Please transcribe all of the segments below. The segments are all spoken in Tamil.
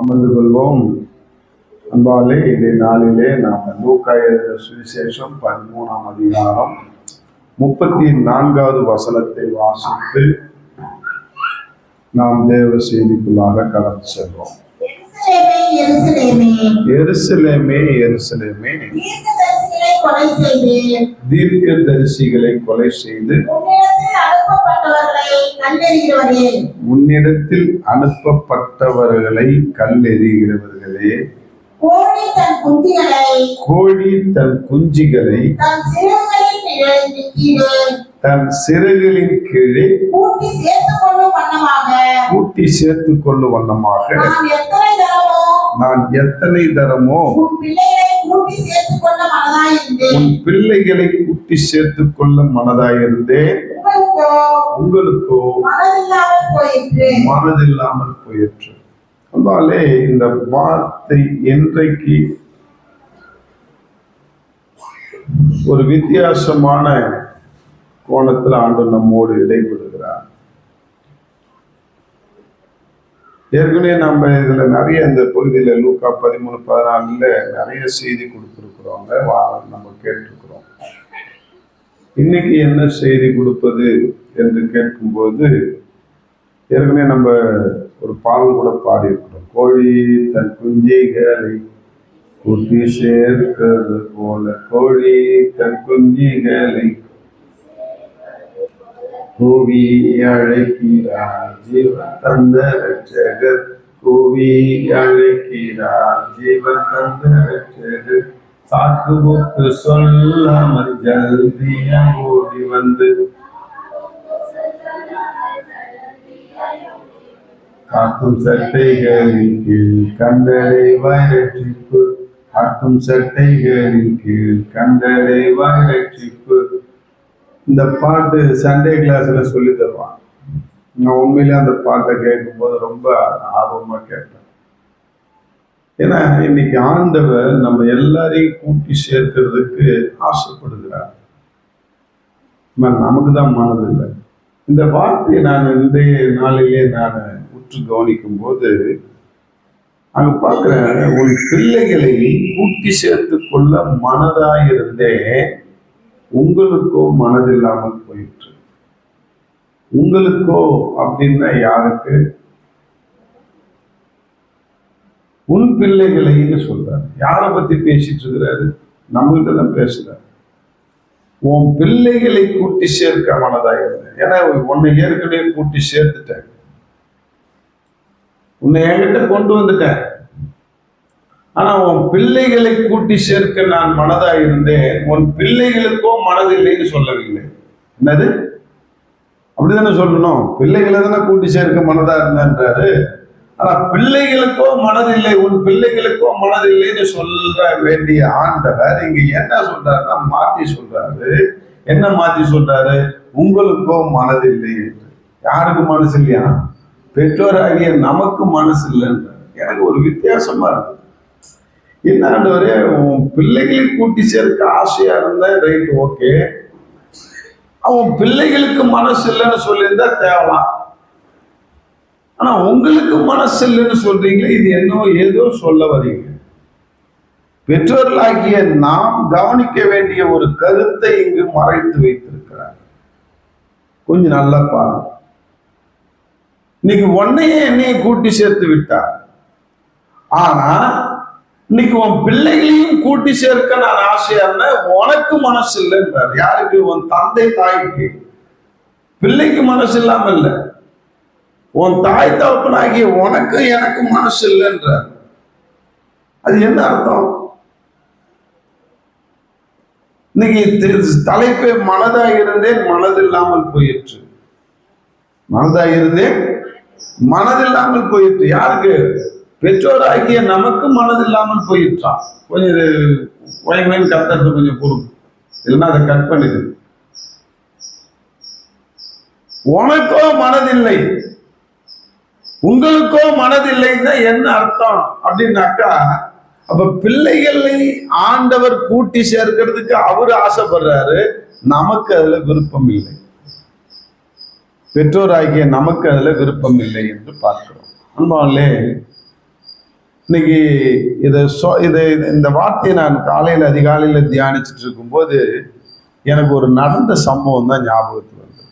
அமர்ந்து கொள்வோம். அன்பாலே இன்றைய நாளிலே நாம் லூக்கா எழுதின சுவிசேஷம் 13ஆம் அதிகாரம் 34வது வசனத்தை வாசித்து நாம் தேவ செய்திக்குள்ளாக கடந்து செல்வோம். எருசலேமே எருசலேமே, தீர்க்கதரிசிகளை கொலை செய்து உன்னிடத்தில் அனுப்பப்பட்டவர்களை கல்லெறிகிறவர்களே, கோழி தன் குஞ்சுகளை தன் சிறகுகளின் கீழே கூட்டி சேர்த்துக் கொள்ளும் வண்ணமாக நான் எத்தனை தரமோ உன் பிள்ளைகளை கூட்டி சேர்த்துக் கொள்ள மனதாயிருந்தேன், உங்களுக்கோ மனதில்லாமல் போயிற்று. அதனாலே இந்த வார்த்தை இன்றைக்கு ஒரு வித்தியாசமான கோணத்தில் ஆண்டவர் நம்மோடு இடைபடுகிறார். ஏற்கனவே நம்ம இதுல நிறைய இந்த பகுதியில லூக்கா 13-14 நிறைய செய்தி கொடுத்துருக்குறோங்க, நம்ம கேட்டிருக்கிறோம். இன்னைக்கு என்ன செய்தி கொடுப்பது என்று கேட்கும்போது, ஏற்கனவே நம்ம ஒரு பாடல் கூட பாடியிருக்கிறோம். கோழி தன் குஞ்சுகளை கூட்டி சேர்க்கிறது போல கோழி தன் குஞ்சுகளை கூவி அழைக்கிறார் ஜீவன் தந்த ரட்சகர், கூவி அழைக்கிறார் ஜீவன் தந்த ரட்சகர், சாக்கு போக்கு சொல்லாமல் ஜல்தியா ஓடி வந்து காக்கும் சட்டைகளின் கீழ் கண்டடைவாய் ரட்சிப்பு, காக்கும் சட்டைகளின் கீழ் கண்டடைவாய் ரட்சிப்பு. இந்த பாட்டு சண்டே கிளாஸ்ல சொல்லி தருவான். நான் உண்மையிலே அந்த பாட்டை கேட்கும்போது ரொம்ப ஆர்வமா கேட்டேன். ஏன்னா இன்னைக்கு ஆண்டவர் நம்ம எல்லாரையும் கூட்டி சேர்க்கிறதுக்கு ஆசைப்படுகிறார். நமக்கு தான் மனதில்லை. இந்த வார்த்தையை நான் இன்றைய நாளிலே நான் உற்று கவனிக்கும் போது அங்க பார்க்கிறேன், உன் பிள்ளைகளை கூட்டி சேர்த்து கொள்ள மனதாயிருந்தே உங்களுக்கோ மனதில்லாமல் போயிற்று. உங்களுக்கோ அப்படின்னா யாருக்கு? உன் பிள்ளைகளைன்னு சொல்றாரு. யாரை பத்தி பேசிட்டு இருக்கிறாரு? நம்மகிட்ட தான் பேசுறாரு. உன் பிள்ளைகளை கூட்டி சேர்க்க மனதாயிருந்தேன். ஏன்னா உன்னை ஏற்கனவே கூட்டி சேர்த்துட்டேன், உன்னை என்கிட்ட கொண்டு வந்துட்டேன். ஆனா உன் பிள்ளைகளை கூட்டி சேர்க்க நான் மனதா இருந்தேன், உன் பிள்ளைகளுக்கோ மனதில்லைன்னு சொல்லவில்லை. என்னது? அப்படிதானே சொல்லணும். பிள்ளைகளை தானே கூட்டி சேர்க்க மனதா இருந்தேன்றாரு. ஆனா பிள்ளைகளுக்கோ மனதில்லை, உன் பிள்ளைகளுக்கோ மனதில்லைன்னு சொல்ல வேண்டிய ஆண்டவர் இங்க என்ன சொல்றாருன்னா மாத்தி சொல்றாரு. என்ன மாத்தி சொல்றாரு? உங்களுக்கோ மனதில்லை என்று. யாருக்கு மனசு இல்லையா? பெற்றோராகிய நமக்கு மனசு இல்லைன்ற. எனக்கு ஒரு வித்தியாசமா இருக்கு. என்ன ஆண்டவரே, உன் பிள்ளைகளை கூட்டி சேர்க்க ஆசையா இருந்த ரைட், ஓகே. அவன் பிள்ளைகளுக்கு மனசு இல்லைன்னு சொல்லியிருந்தா தேவலாம். ஆனா உங்களுக்கு மனசு இல்லைன்னு சொல்றீங்களே, இது என்னோ ஏதோ சொல்ல வரீங்க. பெற்றோர்களாகிய நாம் கவனிக்க வேண்டிய ஒரு கருத்தை இங்கு மறைத்து வைத்திருக்கிறார். கொஞ்சம் நல்லா பாருங்க. இன்னைக்கு உன்னையே என்னையும் கூட்டி சேர்த்து விட்டார். ஆனா இன்னைக்கு உன் பிள்ளைகளையும் கூட்டி சேர்க்க நான் ஆசையா இருந்தேன், உனக்கு மனசு இல்லைன்றார். யாருக்கு? உன் தந்தை தாய்க்கு. பிள்ளைக்கு மனசு இல்லாம இல்ல, உன் தாய் தகப்பனாகிய உனக்கு எனக்கு மனசு இல்லைன்றார். அது என்ன அர்த்தம்? இன்னைக்கு தலைப்பே மனதா இருந்தேன் மனதில்லாமல் போயிற்று. மனதா இருந்தேன் மனதில்லாமல் போயிற்று. யாருக்கு? பெற்றோராகிய நமக்கு மனதில்லாமல் போயிட்டான். கொஞ்சம் கத்துறது கொஞ்சம் பொறுப்பு, இல்லைன்னா அதை கட் பண்ணிடு. உனக்கோ மனதில்லை, உங்களுக்கோ மனதில்லைன்னா என்ன அர்த்தம் அப்படின்னாக்கா, அப்ப பிள்ளைகளை ஆண்டவர் கூட்டி சேர்க்கிறதுக்கு அவரு ஆசைப்படுறாரு, நமக்கு அதுல விருப்பம் இல்லை. பெற்றோராகிய நமக்கு அதுல விருப்பம் இல்லை என்று பார்க்கிறோம். அன்பாலே, இன்னைக்கு இந்த வார்த்தையை நான் காலையில் அதிகாலையில் தியானிச்சுட்டு இருக்கும்போது எனக்கு ஒரு நடந்த சம்பவம் தான் ஞாபகத்துக்கு வருது.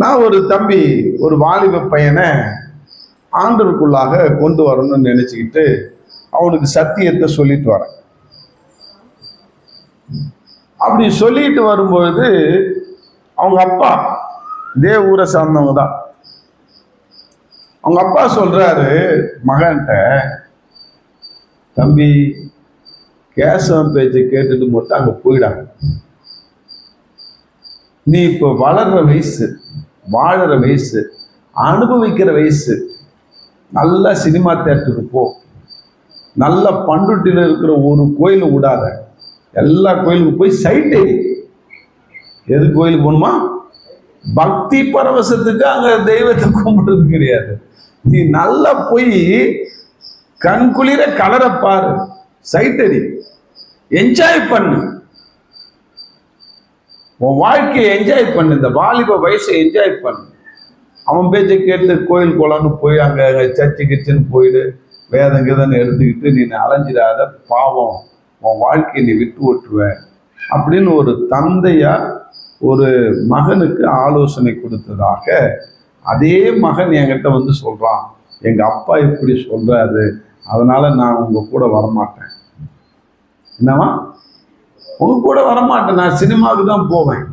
நான் ஒரு தம்பி, ஒரு வாலிப பையனை ஆண்டவருக்குள்ளாக கொண்டு வரணும்னு நினைச்சுக்கிட்டு அவனுக்கு சத்தியத்தை சொல்லிட்டு வரேன். அப்படி சொல்லிட்டு வரும்பொழுது அவங்க அப்பா இதே ஊரை சார்ந்தவங்க தான். அவங்க அப்பா சொல்றாரு மகன்கிட்ட, தம்பி கேசவன் பேச்சை கேட்டுட்டு மட்டும் அங்க போயிடாங்க. நீ இப்போ வளர்ற வயசு, வாழற வயசு, அனுபவிக்கிற வயசு. நல்ல சினிமா தேட்டருக்கு போ, நல்ல பண்ருட்டியில் இருக்கிற ஒரு கோயில் விடாத, எல்லா கோயிலுக்கும் போய் சைட் அடி. எது கோயிலுக்கு போகணுமா? பக்தி பரவசத்துக்கு அங்க தெய்வத்தை கும்பிடுறது கிடையாது. நீ நல்லா போய் கண்குளிர கலரை பாரு, சைட் அடி, என்ஜாய் பண்ணு, உன் வாழ்க்கையை என்ஜாய் பண்ணு, இந்த வாலிப வயசை என்ஜாய் பண்ணு. அவன் பேச்சை கேட்டு கோயில் கோலான்னு போய் அங்க சர்ச்சு கிச்சன்னு போயிடு, வேதம் கீதன்னு எடுத்துக்கிட்டு நீ அலைஞ்சிடாத, பாவம், உன் வாழ்க்கையை நீ விட்டு ஓட்டுருவ அப்படின்னு ஒரு தந்தையா ஒரு மகனுக்கு ஆலோசனை கொடுத்ததாக அதே மகன் என்கிட்ட வந்து சொல்றான், எங்க அப்பா இப்படி சொல்றாரு, அதனால நான் உங்க கூட வரமாட்டேன். என்னவா? உங்க கூட வரமாட்டேன், நான் சினிமாவுக்கு தான் போவேன்,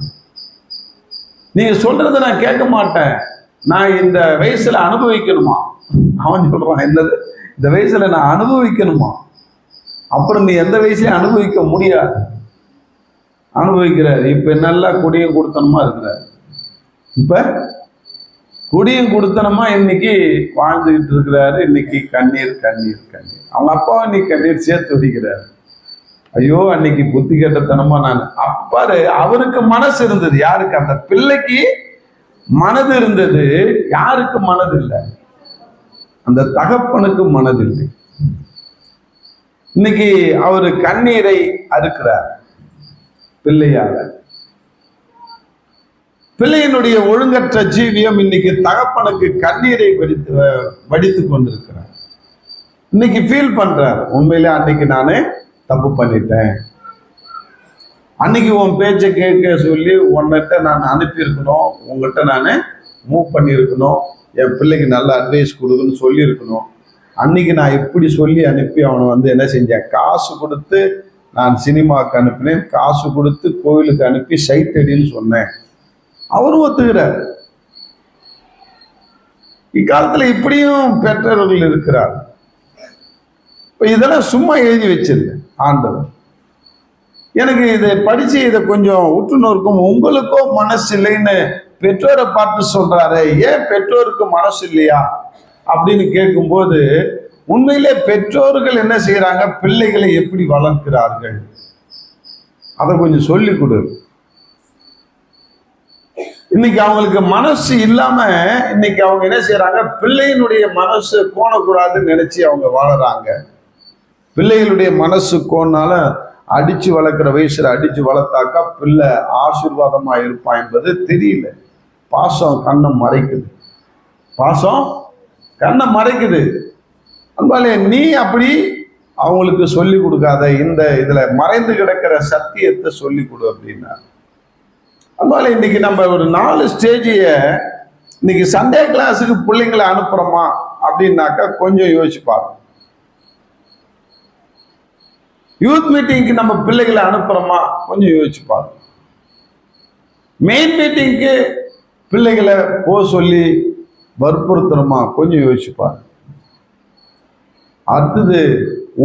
நீங்க சொல்றதை நான் கேட்க மாட்டேன், நான் இந்த வயசுல அனுபவிக்கணுமா? அவன் சொல்றான், என்னது இந்த வயசுல நான் அனுபவிக்கணுமா? அப்புறம் நீ எந்த வயசுலயும் அனுபவிக்க முடியாது. அனுபவிக்கிறார். இப்ப நல்லா குடியும் கொடுத்தனமா இருக்கிறார். இப்ப குடியும் கொடுத்தனமா இன்னைக்கு வாழ்ந்துகிட்டு இருக்கிறாரு. இன்னைக்கு கண்ணீர் கண்ணீர் கண்ணீர். அவங்க அப்பாவை இன்னைக்கு கண்ணீர் சேர்த்து வடிக்கிறார். ஐயோ, அன்னைக்கு புத்தி கட்டத்தனமா நான் அப்பாரு. அவருக்கு மனசு இருந்தது. யாருக்கு? அந்த பிள்ளைக்கு மனது இருந்தது. யாருக்கு மனது இல்லை? அந்த தகப்பனுக்கு மனது இல்லை. இன்னைக்கு அவரு கண்ணீரை அறுக்கிறார் பிள்ளையால. பிள்ளையினுடைய ஒழுங்கற்ற ஜீவியம் இன்னைக்கு தகப்பனுக்கு கண்ணீரை வடித்து கொண்டிருக்கிறார். இன்னைக்கு ஃபீல் பண்றார், உண்மையிலே அன்னைக்கு நானே தப்பு பண்ணிட்டேன், அன்னைக்கு உன் பேச்சை கேட்க சொல்லி உன்கிட்ட நான் அனுப்பியிருக்கணும், உங்ககிட்ட நான் மூவ் பண்ணியிருக்கணும், என் பிள்ளைக்கு நல்ல அட்வைஸ் கொடுக்குன்னு சொல்லியிருக்கணும். அன்னைக்கு நான் இப்படி சொல்லி அனுப்பி அவனை வந்து என்ன செஞ்சேன், காசு கொடுத்து நான் சினிமாவுக்கு அனுப்பினேன், காசு கொடுத்து கோவிலுக்கு அனுப்பி சைட் அடின்னு சொன்னேன். அவரும் ஒத்துக்கிறார். இக்காலத்தில் இப்படியும் பெற்றவர்கள் இருக்கிறார். இப்போ இதெல்லாம் சும்மா எழுதி வச்சிருந்தேன் ஆண்டவர். எனக்கு இதை படிச்சு இதை கொஞ்சம் உற்று நோக்கும். உங்களுக்கோ மனசு இல்லைன்னு பெற்றோரை பார்த்து சொல்றாரு. ஏன் பெற்றோருக்கு மனசு இல்லையா அப்படின்னு கேட்கும்போது, உண்மையிலே பெற்றோர்கள் என்ன செய்யறாங்க, பிள்ளைகளை எப்படி வளர்க்கிறார்கள் அதை கொஞ்சம் சொல்லி கொடு. இன்னைக்கு அவங்களுக்கு மனசு இல்லாம இன்னைக்கு அவங்க என்ன செய்யறாங்க, பிள்ளையினுடைய மனசு கோணக்கூடாதுன்னு நினைச்சு அவங்க வாழறாங்க. பிள்ளைகளுடைய மனசு கோணால அடிச்சு வளர்க்குற வயசுல அடிச்சு வளர்த்தாக்கா பிள்ளை ஆசீர்வாதமா இருப்பான் என்பது தெரியல. பாசம் கண்ணை மறைக்குது, பாசம் கண்ணை மறைக்குது. அன்பாலே, நீ அப்படி அவங்களுக்கு சொல்லி கொடுக்காத, இந்த இதுல மறைந்து கிடக்கிற சத்தியத்தை சொல்லி கொடு அப்படின்னா. அதனால இன்னைக்கு நம்ம ஒரு 4 ஸ்டேஜிய இன்னைக்கு சண்டே கிளாஸுக்கு பிள்ளைங்களை அனுப்புறோமா அப்படின்னாக்கா கொஞ்சம் யோசிப்பாங்க. யூத் மீட்டிங்க்கு நம்ம பிள்ளைகளை அனுப்புறோமா கொஞ்சம் யோசிப்பாங்க. மெயின் மீட்டிங்க்கு பிள்ளைகளை போ சொல்லி வற்புறுத்துறோமா கொஞ்சம் யோசிப்பாங்க. அடுத்தது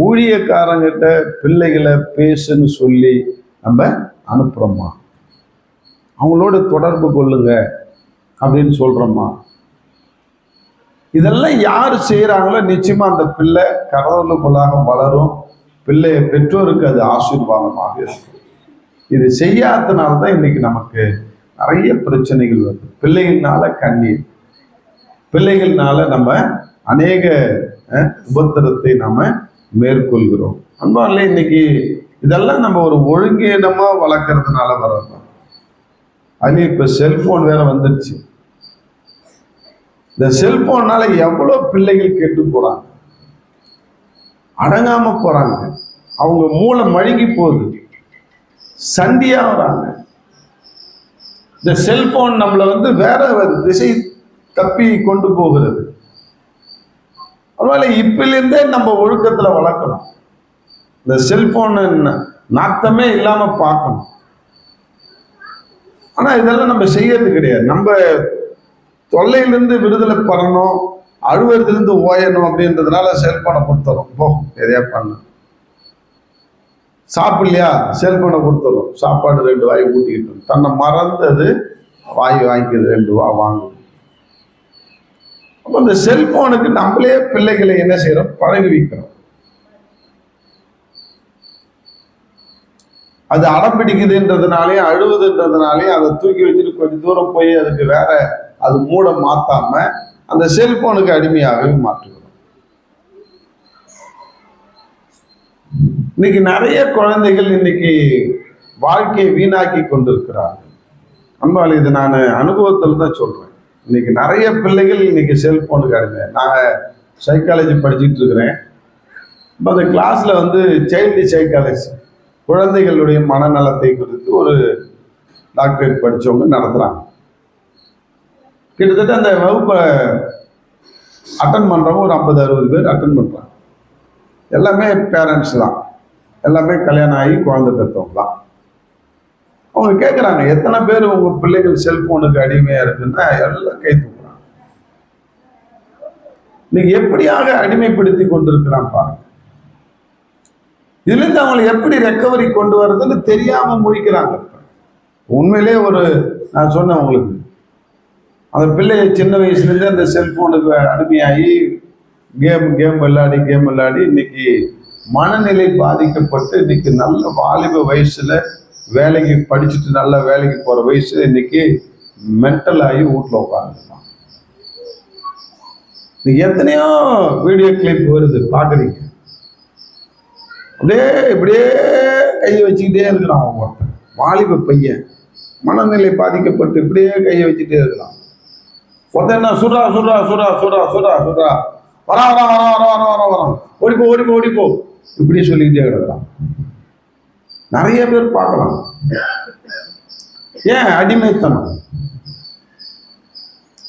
ஊழியக்காரங்கிட்ட பிள்ளைகளை பேசுன்னு சொல்லி நம்ம அனுப்புறோமா, அவங்களோட தொடர்பு கொள்ளுங்க அப்படின்னு சொல்றோமா. இதெல்லாம் யார் செய்யறாங்களோ நிச்சயமா அந்த பிள்ளை கடவுளுக்குள்ளாக வளரும். பிள்ளைய பெற்றோருக்கு அது ஆசீர்வாதமாக இருக்கும். இது செய்யாததுனால்தான் இன்னைக்கு நமக்கு நிறைய பிரச்சனைகள் வருது. பிள்ளைகள்னால கண்ணீர், பிள்ளைகள்னால நம்ம அநேக உபத்திரத்தை நாம மேற்கொள்கிறோம். அன்பாலே, இன்னைக்கு இதெல்லாம் நம்ம ஒரு ஒழுங்கீனமா வளர்க்கறதுனால வர்றோம். அது இப்ப செல்போன் வேற வந்துடுச்சு. இந்த செல்போன்னால எவ்வளவு பிள்ளைகள் கெட்டு போறாங்க, அடங்காம போறாங்க, அவங்க மூளை மழுங்கி போகுது, சண்டியா வராங்க. இந்த செல்போன் நம்மளை வேற திசை தப்பி கொண்டு போகிறது. அதனால இப்பிலிருந்தே நம்ம ஒழுக்கத்துல வளர்க்கணும். இந்த செல்போன் நாட்டமே இல்லாம பார்க்கணும். ஆனா இதெல்லாம் நம்ம செய்யறது கிடையாது. நம்ம தொல்லையிலிருந்து விடுதலை பெறணும், அழுவதிலிருந்து ஓயணும் அப்படின்றதுனால செல்போனை கொடுத்துறோம். போ எதையா பண்ண, சாப்பிடலையா செல்போனை கொடுத்துறோம், சாப்பாடு 2 வாய் ஊட்டிக்கிட்டு தன்னை மறந்தது வாய் வாங்கிக்கிறது, 2 ரூபா வாங்குது. அப்போ இந்த செல்போனுக்கு நம்மளே பிள்ளைகளை என்ன செய்யறோம், பழகி வைக்கிறோம். அது அடம் பிடிக்குதுன்றதுனாலே, அழுவுதுன்றதுனாலே அதை தூக்கி வச்சுட்டு கொஞ்சம் தூரம் போய் அதுக்கு வேற அது மூட மாத்தாம அந்த செல்போனுக்கு அடிமையாகவே மாற்றுகிறோம். இன்னைக்கு நிறைய குழந்தைகள் இன்னைக்கு வாழ்க்கையை வீணாக்கி கொண்டிருக்கிறார்கள். அன்பால் இது நான் அனுபவத்தில் தான் சொல்றேன். இன்னைக்கு நிறைய பிள்ளைகள் இன்னைக்கு செல்போனுக்கு அடிமை. நான் சைக்காலஜி படிச்சுட்டு இருக்கிறேன். இப்போ அந்த கிளாஸ்ல சைல்டு சைக்காலஜி, குழந்தைகளுடைய மனநலத்தை குறித்து ஒரு டாக்டரேட் படித்தவங்க நடத்துகிறாங்க. கிட்டத்தட்ட அந்த வகுப்பை அட்டன் பண்ணுறவங்க ஒரு 50-60 பேர் அட்டன் பண்ணுறாங்க. எல்லாமே பேரண்ட்ஸ் தான், எல்லாமே கல்யாணம் ஆகி குழந்தை பெற்றவங்க தான். அவங்க கேட்குறாங்க, எத்தனை பேர் உங்கள் பிள்ளைகள் செல்ஃபோனுக்கு அடிமையாக இருக்குன்னா எல்லாம் கை தூக்குறாங்க. இன்னைக்கு எப்படியாக அடிமைப்படுத்தி கொண்டிருக்கிறான் பாருங்க. இதுலேருந்து அவங்களை எப்படி ரெக்கவரி கொண்டு வர்றதுன்னு தெரியாமல் முழிக்கிறாங்க. உண்மையிலே நான் சொன்னேன் உங்களுக்கு, அந்த பிள்ளைய சின்ன வயசுலேருந்து அந்த செல்ஃபோனுக்கு அடிமையாகி கேம் விளையாடி இன்னைக்கு மனநிலை பாதிக்கப்பட்டு இன்னைக்கு நல்ல வாலிப வயசுல வேலைக்கு படிச்சுட்டு நல்ல வேலைக்கு போற வயசுல இன்னைக்கு மென்டல் ஆகி வீட்டில் உட்காந்துருக்கான். இன்னைக்கு எத்தனையோ வீடியோ கிளிப் வருது, பார்க்குறீங்க. இப்படியே கையை வச்சுக்கிட்டே இருக்கிறான் ஒருத்தன், வாலிப பையன் மனநிலை பாதிக்கப்பட்டு இப்படியே கையை வச்சுட்டே இருக்கிறான். ஒருத்தன் என்ன சுடா சுடா சுடா சுடா சுடா சுடா வரா வரா வரா வரா வரா வரா வரா ஓடிப்போ ஓடிப்போ ஓடிப்போ இப்படி சொல்லிக்கிட்டே கிடக்கிறான். நிறைய பேர் பார்க்கலாம். ஏன்?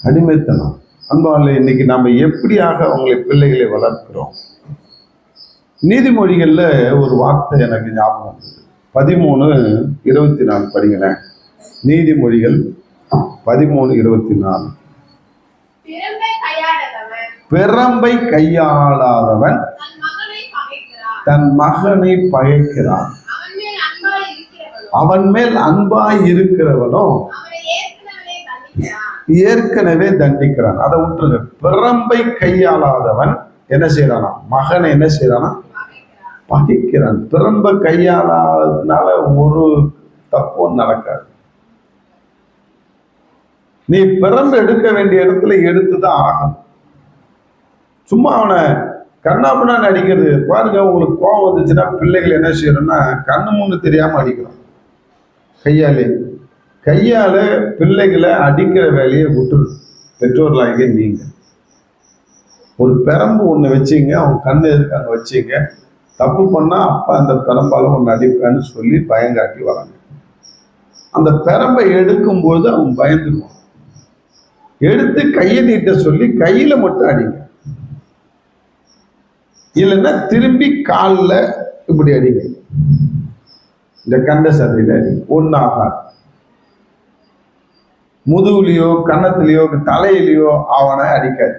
அடிமைத்தனம். அன்பாலே இன்னைக்கு நம்ம எப்படியாக அவங்களை பிள்ளைகளை வளர்க்கிறோம். நீதிமொழிகள்ல ஒரு வார்த்தை எனக்கு ஞாபகம் வந்தது. 13:24 படிங்களேன். நீதிமொழிகள் 13:24. பிறம்பை கையாளாதவன் தன் மகனை பகைக்கிறான், அவன் மேல் அன்பாய் இருக்கிறவனோ ஏற்கனவே தண்டிக்கிறான். அதை விட்டுருங்க. பிறம்பை கையாளாதவன் என்ன செய்யறானா, மகனை என்ன செய்யறானா, பகைக்கிறான். பிறம்ப கையாளாததுனால ஒரு தப்பும் நடக்காது. நீ பிறம்பு எடுக்க வேண்டிய இடத்துல எடுத்துதான் ஆகணும். சும்மா அவனை கண்ணாப்புண்ணான்னு அடிக்கிறது பாருங்க. உங்களுக்கு கோபம் வந்துச்சுன்னா பிள்ளைகள் என்ன செய்யணும்னா கண்ணு முன்னு தெரியாம அடிக்கிறோம். கையால பிள்ளைகளை அடிக்கிற வேலையை விட்டுரு. பெற்றோர்களாக நீங்க ஒரு பெரம்பு ஒன்று வச்சிங்க, அவன் கண்ணு எதுக்கு அங்கே வச்சிங்க. தப்பு பண்ணா அப்பா அந்த பெரம்பால ஒன்று அடிப்பேன்னு சொல்லி பயங்காட்டி வராங்க. அந்த பெரம்பை எடுக்கும்போது அவன் பயந்துடுவான். எடுத்து கையை நீட்ட சொல்லி கையில மட்டும் அடிங்க, இல்லைன்னா திரும்பி காலில் இப்படி அடிங்க, இந்த கண்ட சதையில அடி. ஒன்னாகாது. முதுகுலையோ கன்னத்திலேயோ தலையிலையோ அவனை அடிக்காது.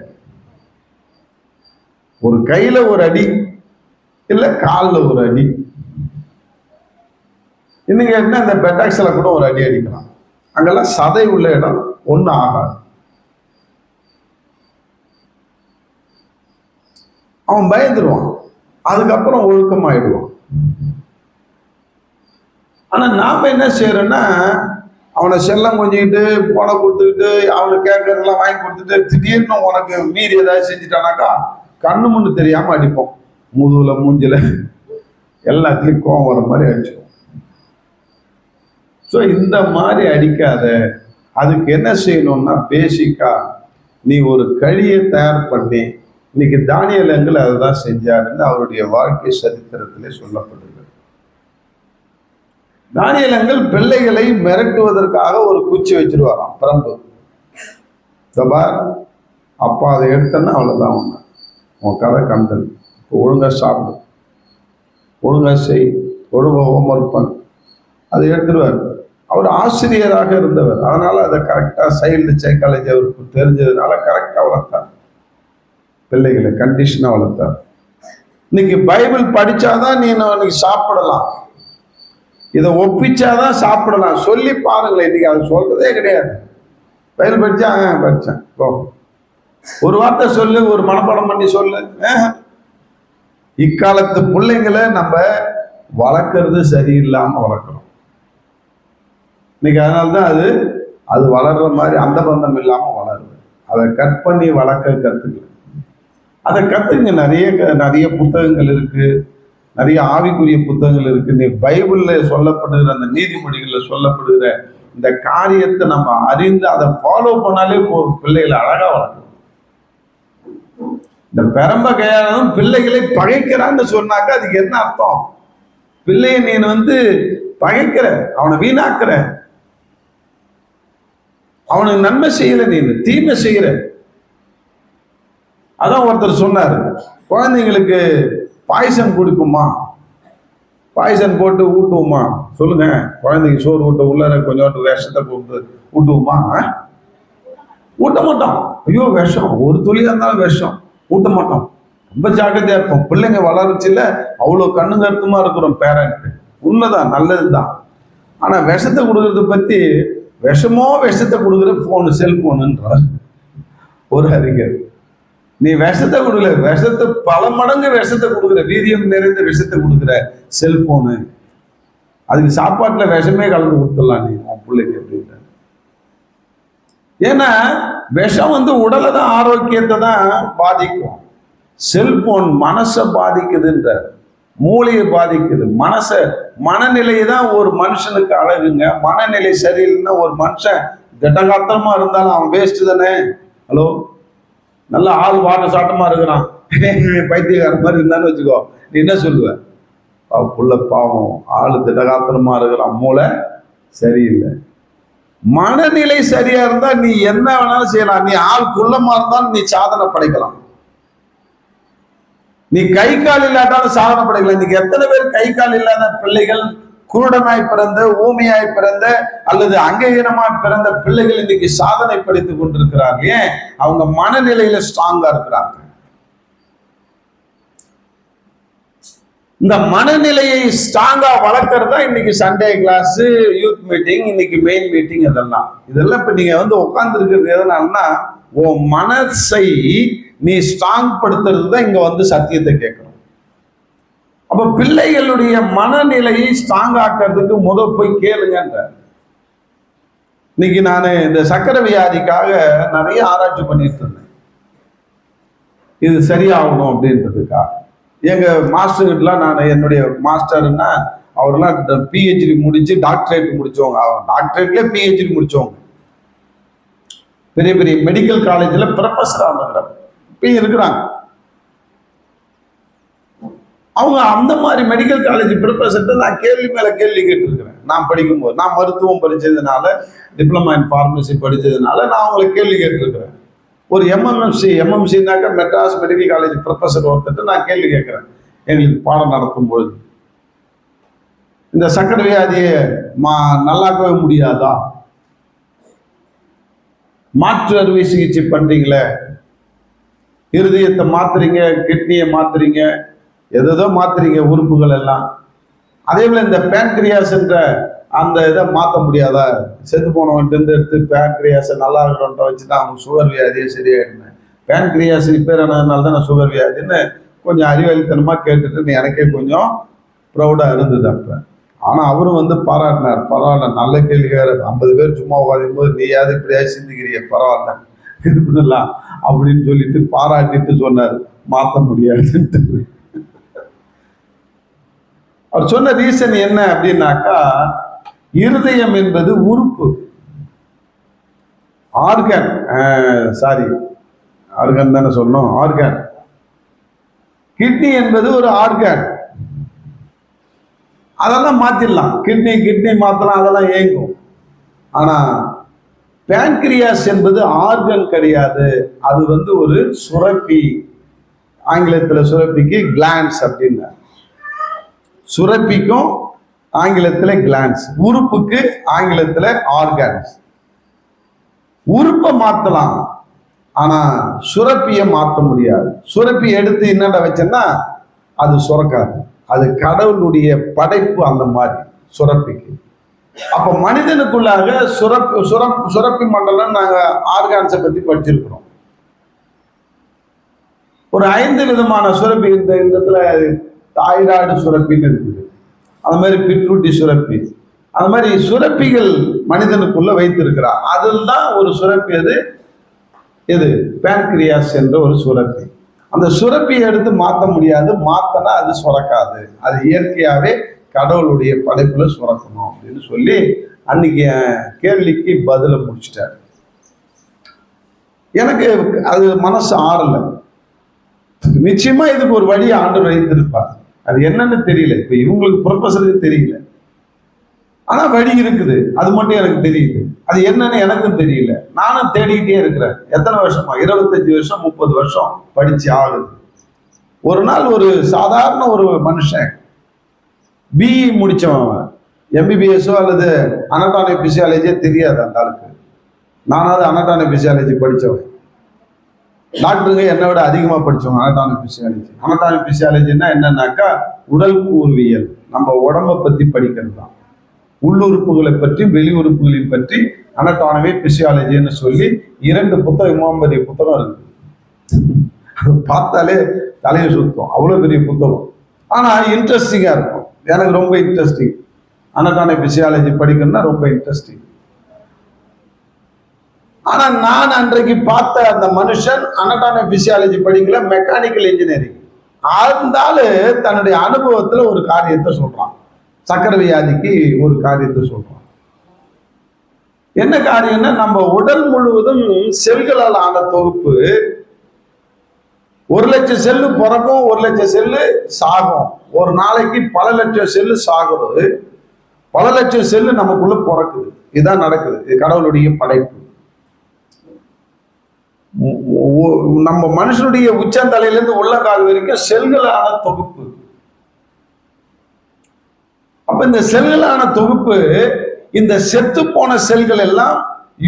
ஒரு கையில ஒரு அடி, இல்ல காலில் ஒரு அடி. இன்னைக்கு என்ன, இந்த பெட்டாக்ஸ்ல கூட ஒரு அடி அடிக்கலாம். அங்கெல்லாம் சதை உள்ள இடம், ஒன்றும் ஆகாது. அவன் பயந்துருவான். அதுக்கப்புறம் ஒழுக்கமாயிடுவான். ஆனா நாம என்ன செய்யறோம்னா, அவனை செல்லம் கொஞ்சிக்கிட்டு போனை கொடுத்துக்கிட்டு அவனுக்கு கேட்கறதெல்லாம் வாங்கி கொடுத்துட்டு திடீர்னு உனக்கு மீறி ஏதாவது செஞ்சுட்டானாக்கா கண்ணு முன்னு தெரியாம அடிப்போம். முதுகுல மூஞ்சில எல்லாத்துலயும் கோவம் வர மாதிரி அடிச்சுப்போம். ஸோ இந்த மாதிரி அடிக்காத. அதுக்கு என்ன செய்யணும்னா பேசிக்கா நீ ஒரு கழியை தயார் பண்ணி, இன்னைக்கு தானியேல் அங்கிள் அதை தான் செஞ்சாருன்னு அவருடைய வாழ்க்கை சரித்திரத்திலே சொல்லப்படுகிறது. தானியேல் அங்கிள் பிள்ளைகளை மிரட்டுவதற்காக ஒரு குச்சி வச்சிருவாராம், பிரம்பு. பார், அப்பா அதை எடுத்தன்னா அவ்வளோதான், உன் கதை கந்தல். இப்போ ஒழுங்காக சாப்பிடு, ஒழுங்காக செய், ஒழுங்காக ஹோம்ஒர்க் பண்ணு. அதை எடுத்துருவார். அவர் ஆசிரியராக இருந்தவர், அதனால அதை கரெக்டாக சைல்டு சைக்காலஜி அவருக்கு தெரிஞ்சதுனால கரெக்டாக வளர்த்தார், பிள்ளைகளை கண்டிஷனாக வளர்த்தார். இன்னைக்கு பைபிள் படிச்சாதான் நீ இன்னைக்கு சாப்பிடலாம், இதை ஒப்பிச்சாதான் சாப்பிடலாம். சொல்லி பாருங்களேன், இன்னைக்கு அது சொல்றதே கிடையாது. பைபிள் படிச்சா படிச்சேன், ஒரு வார்த்தை சொல்லு, ஒரு மனப்பாடம் பண்ணி சொல்லு. இக்காலத்து பிள்ளைங்களை நம்ம வளர்க்கறது சரியில்லாம வளர்க்கிறோம் இன்னைக்கு. அதனால்தான் அது வளர்ற மாதிரி அந்த பந்தம் இல்லாம வளருது. அதை கட் பண்ணி வளர்க்க கத்துக்க, அதை கத்துங்க. நிறைய புத்தகங்கள் இருக்கு, நிறைய ஆவிக்குரிய புத்தகங்கள் இருக்கு. நீ பைபிள்ல சொல்லப்படுகிற அந்த நீதிமொழிகள்ல சொல்லப்படுகிற இந்த காரியத்தை நம்ம அறிந்து அதை ஃபாலோ பண்ணாலே போதும், பிள்ளைகளை அழகா வளர்க்கணும். இந்த பெரம்ப கையாளும் பிள்ளைகளை பகைக்கிறான்னு சொன்னாக்க அதுக்கு என்ன அர்த்தம்? பிள்ளைய நீ பகைக்கிற, அவனை வீணாக்குற, அவனுக்கு நன்மை செய்யற, நீ தீமை செய்யற. அதான் ஒருத்தர் சொன்னாரு, குழந்தைங்களுக்கு பாய்சன் கொடுக்குமா, பாய்சன் போட்டு ஊட்டுவோமா? சொல்லுங்க, குழந்தைக்கு சோறு ஊட்ட உள்ளார கொஞ்சோண்டு விஷத்தை போட்டு ஊட்டுவோமா? ஊட்ட மாட்டோம். ஐயோ விஷம், ஒரு துளியா இருந்தாலும் விஷம், ஊட்ட மாட்டோம். ரொம்ப ஜாக்கிரதையா இருப்போம். பிள்ளைங்க வளர்ச்சியில அவ்வளோ கண்ணு கருத்துமா இருக்கிறோம் பேரண்ட். உண்மைதான், நல்லதுதான். ஆனா விஷத்தை கொடுக்கறத பத்தி, விஷத்தை கொடுக்குற போனு, செல்போனுன்றார் ஒரு அறிஞர். நீ விஷத்தை கொடுக்கல, விஷத்தை பல மடங்கு விஷத்தை கொடுக்குற, வீரியம் நிறைந்த விஷத்தை கொடுக்குற செல்போனு. அதுக்கு சாப்பாட்டுல விஷமே கலந்து கொடுத்துடலாம் நீ உன் பிள்ளைக்கு அப்படின்ட்டு. ஏன்னா விஷம் உடலை தான், ஆரோக்கியத்தை தான் பாதிக்கும். செல்போன் மனசை பாதிக்குதுன்ற, மூளையை பாதிக்குது, மனநிலையை தான் ஒரு மனுஷனுக்கு அழகுங்க. மனநிலை சரியில்லைன்னா ஒரு மனுஷன் திட்டகாத்திரமா இருந்தாலும் அவன் வேஸ்ட் தானே. ஹலோ, நல்ல ஆள் வாட்ட சாட்டமா இருக்கிறான், பைத்தியக்கார மாதிரி இருந்தான்னு வச்சுக்கோ, நீ என்ன சொல்லுவ? புள்ள பாவம், ஆளு திடகாத்திரமா இருக்கிறான், மூளை சரியில்லை. மனநிலை சரியா இருந்தா நீ என்ன வேணாலும் செய்யலாம். நீ ஆள் குள்ளமா இருந்தாலும் நீ சாதனை படைக்கலாம். நீ கை கால் இல்லாட்டாலும் சாதனை படைக்கலாம். இன்னைக்கு எத்தனை பேர் கை கால் இல்லாத பிள்ளைகள், குருடனாய் பிறந்த, ஊமையாய் பிறந்த, அல்லது அங்கீனமாய் பிறந்த பிள்ளைகள் இன்னைக்கு சாதனை படைத்துக் கொண்டிருக்கிறார்கள். ஏன்? அவங்க மனநிலையில ஸ்ட்ராங்கா இருக்கிறாங்க. இந்த மனநிலையை ஸ்ட்ராங்கா வளர்க்கறதா இன்னைக்கு சண்டே கிளாஸ், யூத் மீட்டிங், இன்னைக்கு மெயின் மீட்டிங். இதெல்லாம் இப்ப நீங்க உட்கார்ந்து இருக்கிறது எதனாலன்னா, உன் மனசை நீ ஸ்ட்ராங் படுத்துறது தான் இங்க சத்தியத்தை கேட்கணும். அப்ப பிள்ளைகளுடைய மனநிலையை ஸ்ட்ராங் ஆக்கிறதுக்கு போய் கேளுங்க. இன்னைக்கு நான் இந்த சக்கரை வியாதிக்காக நிறைய ஆராய்ச்சி பண்ணிட்டு இருந்தேன், இது சரியாகணும் அப்படின்றதுக்காக. எங்க மாஸ்டர் கிட்டலாம், நான் என்னுடைய மாஸ்டர்னா அவரெல்லாம் பிஹெச்டி முடிச்சு டாக்டரேட் முடிச்சவங்க, டாக்டரேட்ல பிஹெச்டி முடிச்சவங்க, பெரிய பெரிய மெடிக்கல் காலேஜ்ல ப்ரொஃபஸரா இருக்கிறாங்க. அவங்க அந்த மாதிரி மெடிக்கல் காலேஜ் ப்ரொஃபஸர்கிட்ட நான் கேள்வி மேல கேள்வி கேட்டிருக்கிறேன். நான் படிக்கும்போது, நான் மருத்துவம் படிச்சதுனால, டிப்ளமா இன் ஃபார்மசி படிச்சதுனால நான் அவங்களை கேள்வி கேட்டிருக்கிறேன். ஒரு எம்எம்சினாக்க மெட்ராஸ் மெடிக்கல் காலேஜ் ப்ரொஃபஸர் ஒருத்தர் நான் கேள்வி கேட்கிறேன். எங்களுக்கு பாடம் நடத்தும் பொழுது, இந்த சக்கரை வியாதியை நல்லாக்கவே முடியாதா? மாற்று அறுவை சிகிச்சை பண்றீங்களே, இருதயத்தை மாத்துறீங்க, கிட்னியை மாத்துறீங்க, எதோ மாத்துறீங்க உறுப்புகள் எல்லாம். அதே போல இந்த பேன்கிரியாஸ் என்ற அந்த இதை மாற்ற முடியாதா? செத்து போனவன்ட்டு எடுத்து பேன்கிரியாஸை நல்லா இருக்கிறவன்ட்ட வச்சுதான் அவனுக்கு சுகர் வியாதியே சரியாயிடுனேன். பேன்கிரியாஸ் ரிப்பேர் ஆனதுனால தான் நான் சுகர் வியாதின்னு கொஞ்சம் அறிவாளித்தனமா கேட்டுட்டு எனக்கே கொஞ்சம் ப்ரௌடா இருந்தது அப்ப. ஆனா அவரும் பாராட்டினார், பரவாயில்ல, நல்ல கேள்விக்கார, 50 பேர் சும்மா உட்காந்தும் போது நீயாவது இப்படியாவது சிந்திக்கிறிய, பரவாயில்ல இருக்கலாம் அப்படின்னு சொல்லிட்டு பாராட்டிட்டு சொன்னார், மாற்ற முடியாதுன்ட்டு. அவர் சொன்ன ரீசன் என்ன அப்படின்னாக்கா, இருதயம் என்பது உறுப்பு, ஆர்கன், ஆர்கன் தானே சொன்னோம், ஆர்கன். கிட்னி என்பது ஒரு ஆர்கன். அதெல்லாம் மாத்திடலாம், கிட்னி மாத்தலாம், அதெல்லாம் இயங்கும். ஆனா பேன்கிரியாஸ் என்பது ஆர்கன் கிடையாது, அது வந்து ஒரு சுரப்பி. ஆங்கிலத்தில் சுரப்பிக்கு கிளான்ஸ் அப்படின்னு, சுரப்பிக்கும் ஆங்கிலத்தில் கிளான்ஸ், உறுப்புக்கு ஆங்கிலத்தில் ஆர்கன்ஸ். உறுப்பை மாத்தலாம், ஆனா சுரப்பியை மாற்ற முடியாது. சுரப்பி எடுத்து என்னடா வச்சேன்னா அது சுரக்காது. அது கடவுளுடைய படைப்பு அந்த மாதிரி சுரப்பிக்கு. அப்ப மனிதனுக்குள்ளாக சுரப்பி மண்டலம் நாங்க ஆர்கான்ஸை பத்தி படிச்சிருக்கிறோம். ஒரு 5 விதமான சுரப்பி இந்த இடத்துல தைராய்டு சுரப்பின்னு இருக்குது, அது மாதிரி பிட்ரூட்டி சுரப்பி, அது மாதிரி சுரப்பிகள் மனிதனுக்குள்ள வைத்திருக்கிறார். அதில் தான் ஒரு சுரப்பி எது பேன்கிரியாஸ் என்ற ஒரு சுரப்பி. அந்த சுரப்பியை எடுத்து மாற்ற முடியாது, மாத்தனா அது சுரக்காது. அது இயற்கையாவே கடவுளுடைய படைப்புல சுரக்கணும் அப்படின்னு சொல்லி அன்னைக்கு கேள்விக்கு பதில முடிச்சிட்டாரு. எனக்கு அது மனசு ஆறல. நிச்சயமா இதுக்கு ஒரு வழி ஆண்டவர் வைத்திருப்பார். அது என்னன்னு தெரியல, இப்ப இவங்களுக்கு ப்ரொஃபஸருக்கு தெரியல, ஆனா வழி இருக்குது, அது மட்டும் எனக்கு தெரியுது. அது என்னன்னு எனக்கும் தெரியல, நானும் தேடிக்கிட்டே இருக்கிறேன். எத்தனை வருஷமா, 25 வருஷம் 30 வருஷம் படிச்சு ஆகுது. ஒரு நாள் ஒரு சாதாரண ஒரு மனுஷன், பிஇ முடிச்சவன், எம்பிபிஎஸ்ஓ அல்லது அனடாமி பிசியாலஜியே தெரியாது அந்த ஆளுக்கு. நானாவது அனடாமி பிசியாலஜி படித்தவன், டாக்டருங்க என்னை விட அதிகமாக படித்தவங்க அனடாமி பிசியாலஜி. அனடாமி பிசியாலஜின்னா என்னன்னாக்கா உடல் கூறுவியல், நம்ம உடம்பை பற்றி படிக்கிறது தான். உள்ளுறுப்புகளை பற்றி வெளி உறுப்புகளை பற்றி அனடாமி பிசியாலஜின்னு சொல்லி 2 புத்தகம், 50 புத்தகம் இருக்கு. பார்த்தாலே தலையை சுத்தம், அவ்வளோ பெரிய புத்தகம். ஆனால் இன்ட்ரெஸ்டிங்காக இருக்கும், எனக்கு ரொம்ப இன்ட்ரெஸ்டிங். அனடாமி பிசியாலஜி படிக்கணும்னா ரொம்ப இன்ட்ரெஸ்டிங். ஆனா நான் அன்றைக்கு பார்த்த அந்த மனுஷன் அனடாமி பிசியாலஜி படிக்கல, மெக்கானிக்கல் இன்ஜினியரிங். இருந்தாலும் தன்னுடைய அனுபவத்துல ஒரு காரியத்தை சொல்றான், சக்கரை வியாதிக்கு ஒரு காரியத்தை சொல்றான். என்ன காரியம்னா, நம்ம உடல் முழுவதும் செல்களால் ஆன தொகுப்பு. 1 லட்சம் செல்லு பிறக்கும், 1 லட்சம் செல்லு சாகும். ஒரு நாளைக்கு பல லட்சம் செல்லு சாகுறது, பல லட்சம் செல்லு நமக்குள்ள பிறக்குது. இதுதான் நடக்குது, இது கடவுளுடைய படைப்பு. நம்ம மனுஷனுடைய உச்சந்தலையிலிருந்து உள்ளங்கால் வரைக்கும் செல்களான தொகுப்பு. அப்ப இந்த செல்களான தொகுப்பு, இந்த செத்து போன செல்கள் எல்லாம்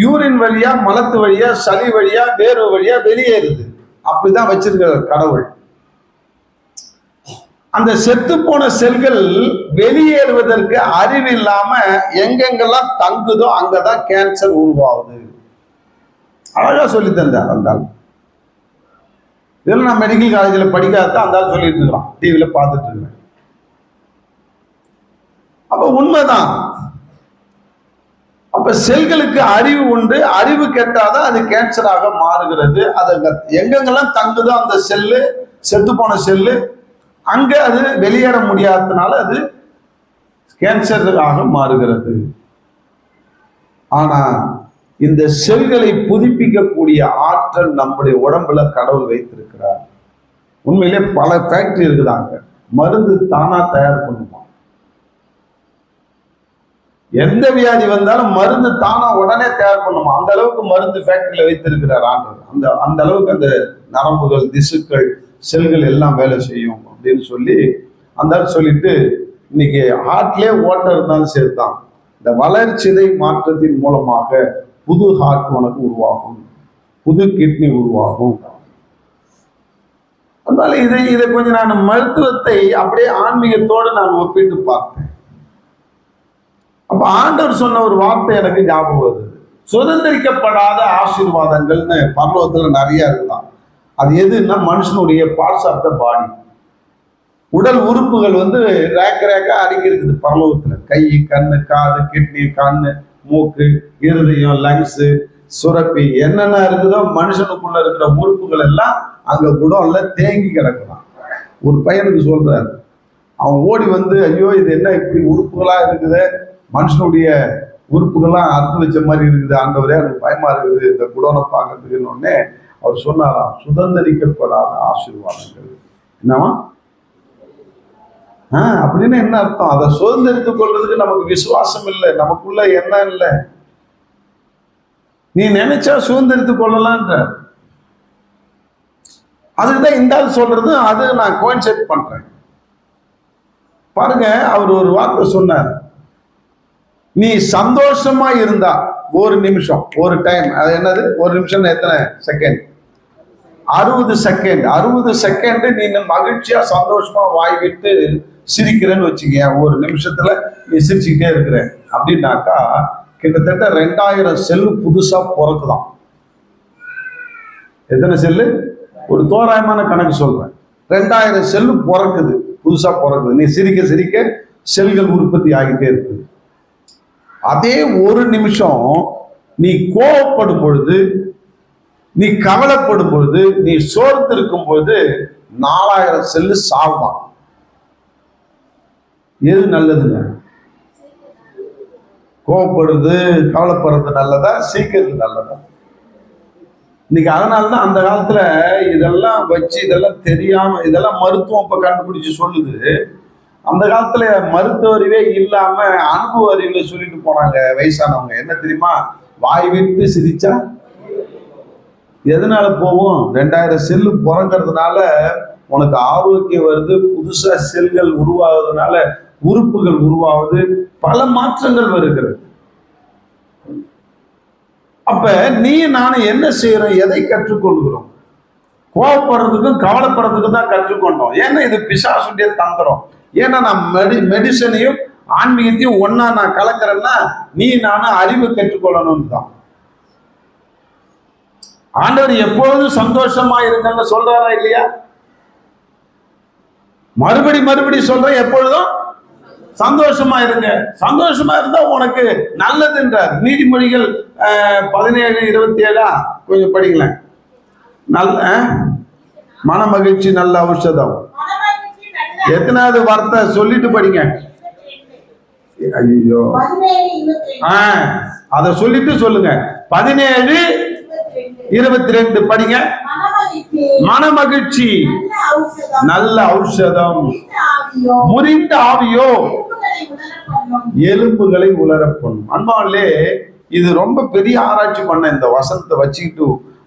யூரின் வழியா, மலத்து வழியா, சளி வழியா, வேர்வை வழியா வெளியேறுது. அப்படிதான் வச்சிருக்கிறார் கடவுள். அந்த செத்து போன செல்கள் வெளியேறுவதற்கு அறிவு இல்லாம எங்கெங்கெல்லாம் தங்குதோ அங்கதான் கேன்சர் உருவாகுது. அழகா சொல்லி தந்தார் அந்த ஆள். இதெல்லாம் நான் மெடிக்கல் காலேஜில் படிக்காத அந்த ஆள் சொல்லிட்டு இருக்கிறான், டிவியில பார்த்துட்டு இருக்கிறேன். அப்ப உண்மைதான். அப்ப செல்களுக்கு அறிவு உண்டு, அறிவு கெட்டாதான் அது கேன்சராக மாறுகிறது. அது எங்கெங்கெல்லாம் தங்குதோ அந்த செல்லு, செத்து போன செல்லு, அங்க அது வெளியேற முடியாததுனால அது கேன்சராக மாறுகிறது. ஆனா இந்த செல்களை புதுப்பிக்கக்கூடிய ஆற்றல் நம்முடைய உடம்புல கடவுள் வைத்திருக்கிறார். உண்மையிலே பல ஃபேக்டரி இருக்குதாங்க, மருந்து தானா தயார் பண்ணுமா. எந்த வியாதி வந்தாலும் மருந்து தானா உடனே தயார் பண்ணுமா. அந்த அளவுக்கு மருந்து ஃபேக்டரியில வைத்திருக்கிறார் ஆண்டவர். அந்த அளவுக்கு அந்த நரம்புகள், திசுக்கள், செல்கள் எல்லாம் வேலை செய்யும் அப்படின்னு சொல்லி அந்த சொல்லிட்டு, இன்னைக்கு ஹார்ட்லேயே ஓட்டம் இருந்தாலும் சேர்த்தான், இந்த வளர்ச்சிதை மாற்றத்தின் மூலமாக புது ஹார்ட் உனக்கு உருவாகும், புது கிட்னி உருவாகும். அதனால இதை கொஞ்சம் நான் மருத்துவத்தை அப்படியே ஆன்மீகத்தோடு நான் ஒப்பிட்டு பார்த்தேன். அப்ப ஆண்டவர் சொன்ன ஒரு வார்த்தை எனக்கு ஞாபகம் வருது. சுதந்திரிக்கப்படாத ஆசீர்வாதங்கள்னு பரலோகத்துல நிறைய இருக்குதான். அது எதுன்னா மனுஷனுடைய பார்ட்ஸ் ஆஃப் த பாடி, உடல் உறுப்புகள் ரேக்கா அடுக்கி இருக்குது பரலோகத்துல. கை, கண்ணு, காது, கிட்னி, கண்ணு, மூக்கு, இருதயம், லங்ஸ், சுரப்பி, என்னென்ன இருக்குதோ மனுஷனுக்குள்ள இருக்கிற உறுப்புகள் எல்லாம் அங்க குடோன்ல தேங்கி கிடக்கலாம். ஒரு பையனுக்கு சொல்றாரு, அவன் ஓடி ஐயோ இது என்ன இப்படி உறுப்புகளா இருக்குது, மனுஷனுடைய உறுப்புகள்லாம் அறுத்து வச்ச மாதிரி இருக்குது ஆண்டவரே, எனக்கு பயமா இருக்குது இந்த குடோனை பார்க்கறதுக்குன்னு. அவர் சொன்னாராம், சுதந்திரிக்கப்படாத ஆசீர்வாதங்கள். என்னவா அப்படின்னு என்ன அர்த்தம்? அதை சுதந்திரித்துக் கொள்றதுக்கு நமக்கு விசுவாசம் இல்லை, நமக்குள்ள என்ன இல்லை. நீ நினைச்சா சுதந்திரித்துக் கொள்ளலான்ற. அதுக்குதான் இந்த ஆள் சொல்றது. அது நான் கோயின்சைட் பண்றேன். பாருங்க, அவர் ஒரு வார்த்தை சொன்னார், நீ சந்தோஷமா இருந்தா ஒரு நிமிஷம், ஒரு டைம், அது என்னது ஒரு நிமிஷம் எத்தனை செகண்ட்? 60 செகண்ட். 60 செகண்ட் நீ மகிழ்ச்சியா சந்தோஷமா வாய் விட்டு சிரிக்கிறேன்னு வச்சுக்க, ஒரு நிமிஷத்துல நீ சிரிச்சுக்கிட்டே இருக்கிற அப்படின்னாக்கா கிட்டத்தட்ட 2000 செல்லு புதுசா பிறக்குதான். எத்தனை செல்லு? ஒரு தோராயமான கணக்கு சொல்றேன். 2000 செல்லு பிறக்குது, புதுசா பிறக்குது. நீ சிரிக்க சிரிக்க செல்கள் உற்பத்தி ஆகிட்டே இருக்குது. அதே ஒரு நிமிஷம் நீ கோபப்படும் பொழுது, நீ கவலைப்படும் பொழுது, நீ சோர்ந்து இருக்கும் பொழுது 4000 செல்லு சாவுதான். எது நல்லதுங்க? கோபப்படுறது கவலைப்படுறது நல்லதா, சீக்கிரத்து நல்லதா? இன்னைக்கு அதனாலதான் அந்த காலத்துல இதெல்லாம் வச்சு, இதெல்லாம் தெரியாம, இதெல்லாம் மருத்துவம் இப்ப கண்டுபிடிச்சு சொல்லுது. அந்த காலத்துல மருத்துவ அறிவே இல்லாம அனுபவ அறிவுல சொல்லிட்டு போனாங்க வயசானவங்க. என்ன தெரியுமா? வாய் விட்டு சிரிச்சா எதனால போகும்? 2000 செல்லு பிறக்கிறதுனால உனக்கு ஆரோக்கியம் வருது, புதுசா செல்கள் உருவாகுறதுனால உறுப்புகள் உருவாகுது, பல மாற்றங்கள் வருகிறது. அப்ப நீ நானும் என்ன செய்யறோம்? எதை கற்றுக்கொள்கிறோம்? கோவப்படுறதுக்கும் கவலைப்படுறதுக்கும் தான் கற்றுக்கொண்டோம். ஏன்னா இது பிசாசுடைய தந்திரம். ஏன்னா நான் மெடிசனையும் ஆன்மீகத்தையும் ஒன்னா நான் கலக்கிறேன்னா நீ நானும் அறிவு கற்றுக்கொள்ளணும்னு தான். ஆண்டவர் எப்பொழுதும் சந்தோஷமா இருங்கன்னு சொல்றாரா இல்லையா? மறுபடி சொல்ற, எப்பொழுதும் சந்தோஷமா இருங்க. சந்தோஷமா இருந்தா உனக்கு நல்லதுன்றார். நீதிமொழிகள் 17:27 கொஞ்சம் படிக்கல. நல்ல மன மகிழ்ச்சி நல்ல ஔஷதம். எத்தனாவது வார்த்தை சொல்லிட்டு படிங்க. ஐயோ, அத சொல்லிட்டு சொல்லுங்க. 17:22 படிங்க. மன மகிழ்ச்சி நல்ல ஔஷதம், முறிந்த ஆவியோ எலும்புகளை உலரப்பண்ணும். அன்பாலே, இது ரொம்ப பெரிய ஆராய்ச்சி பண்ண இந்த வசனத்தை வச்சுக்கிட்டு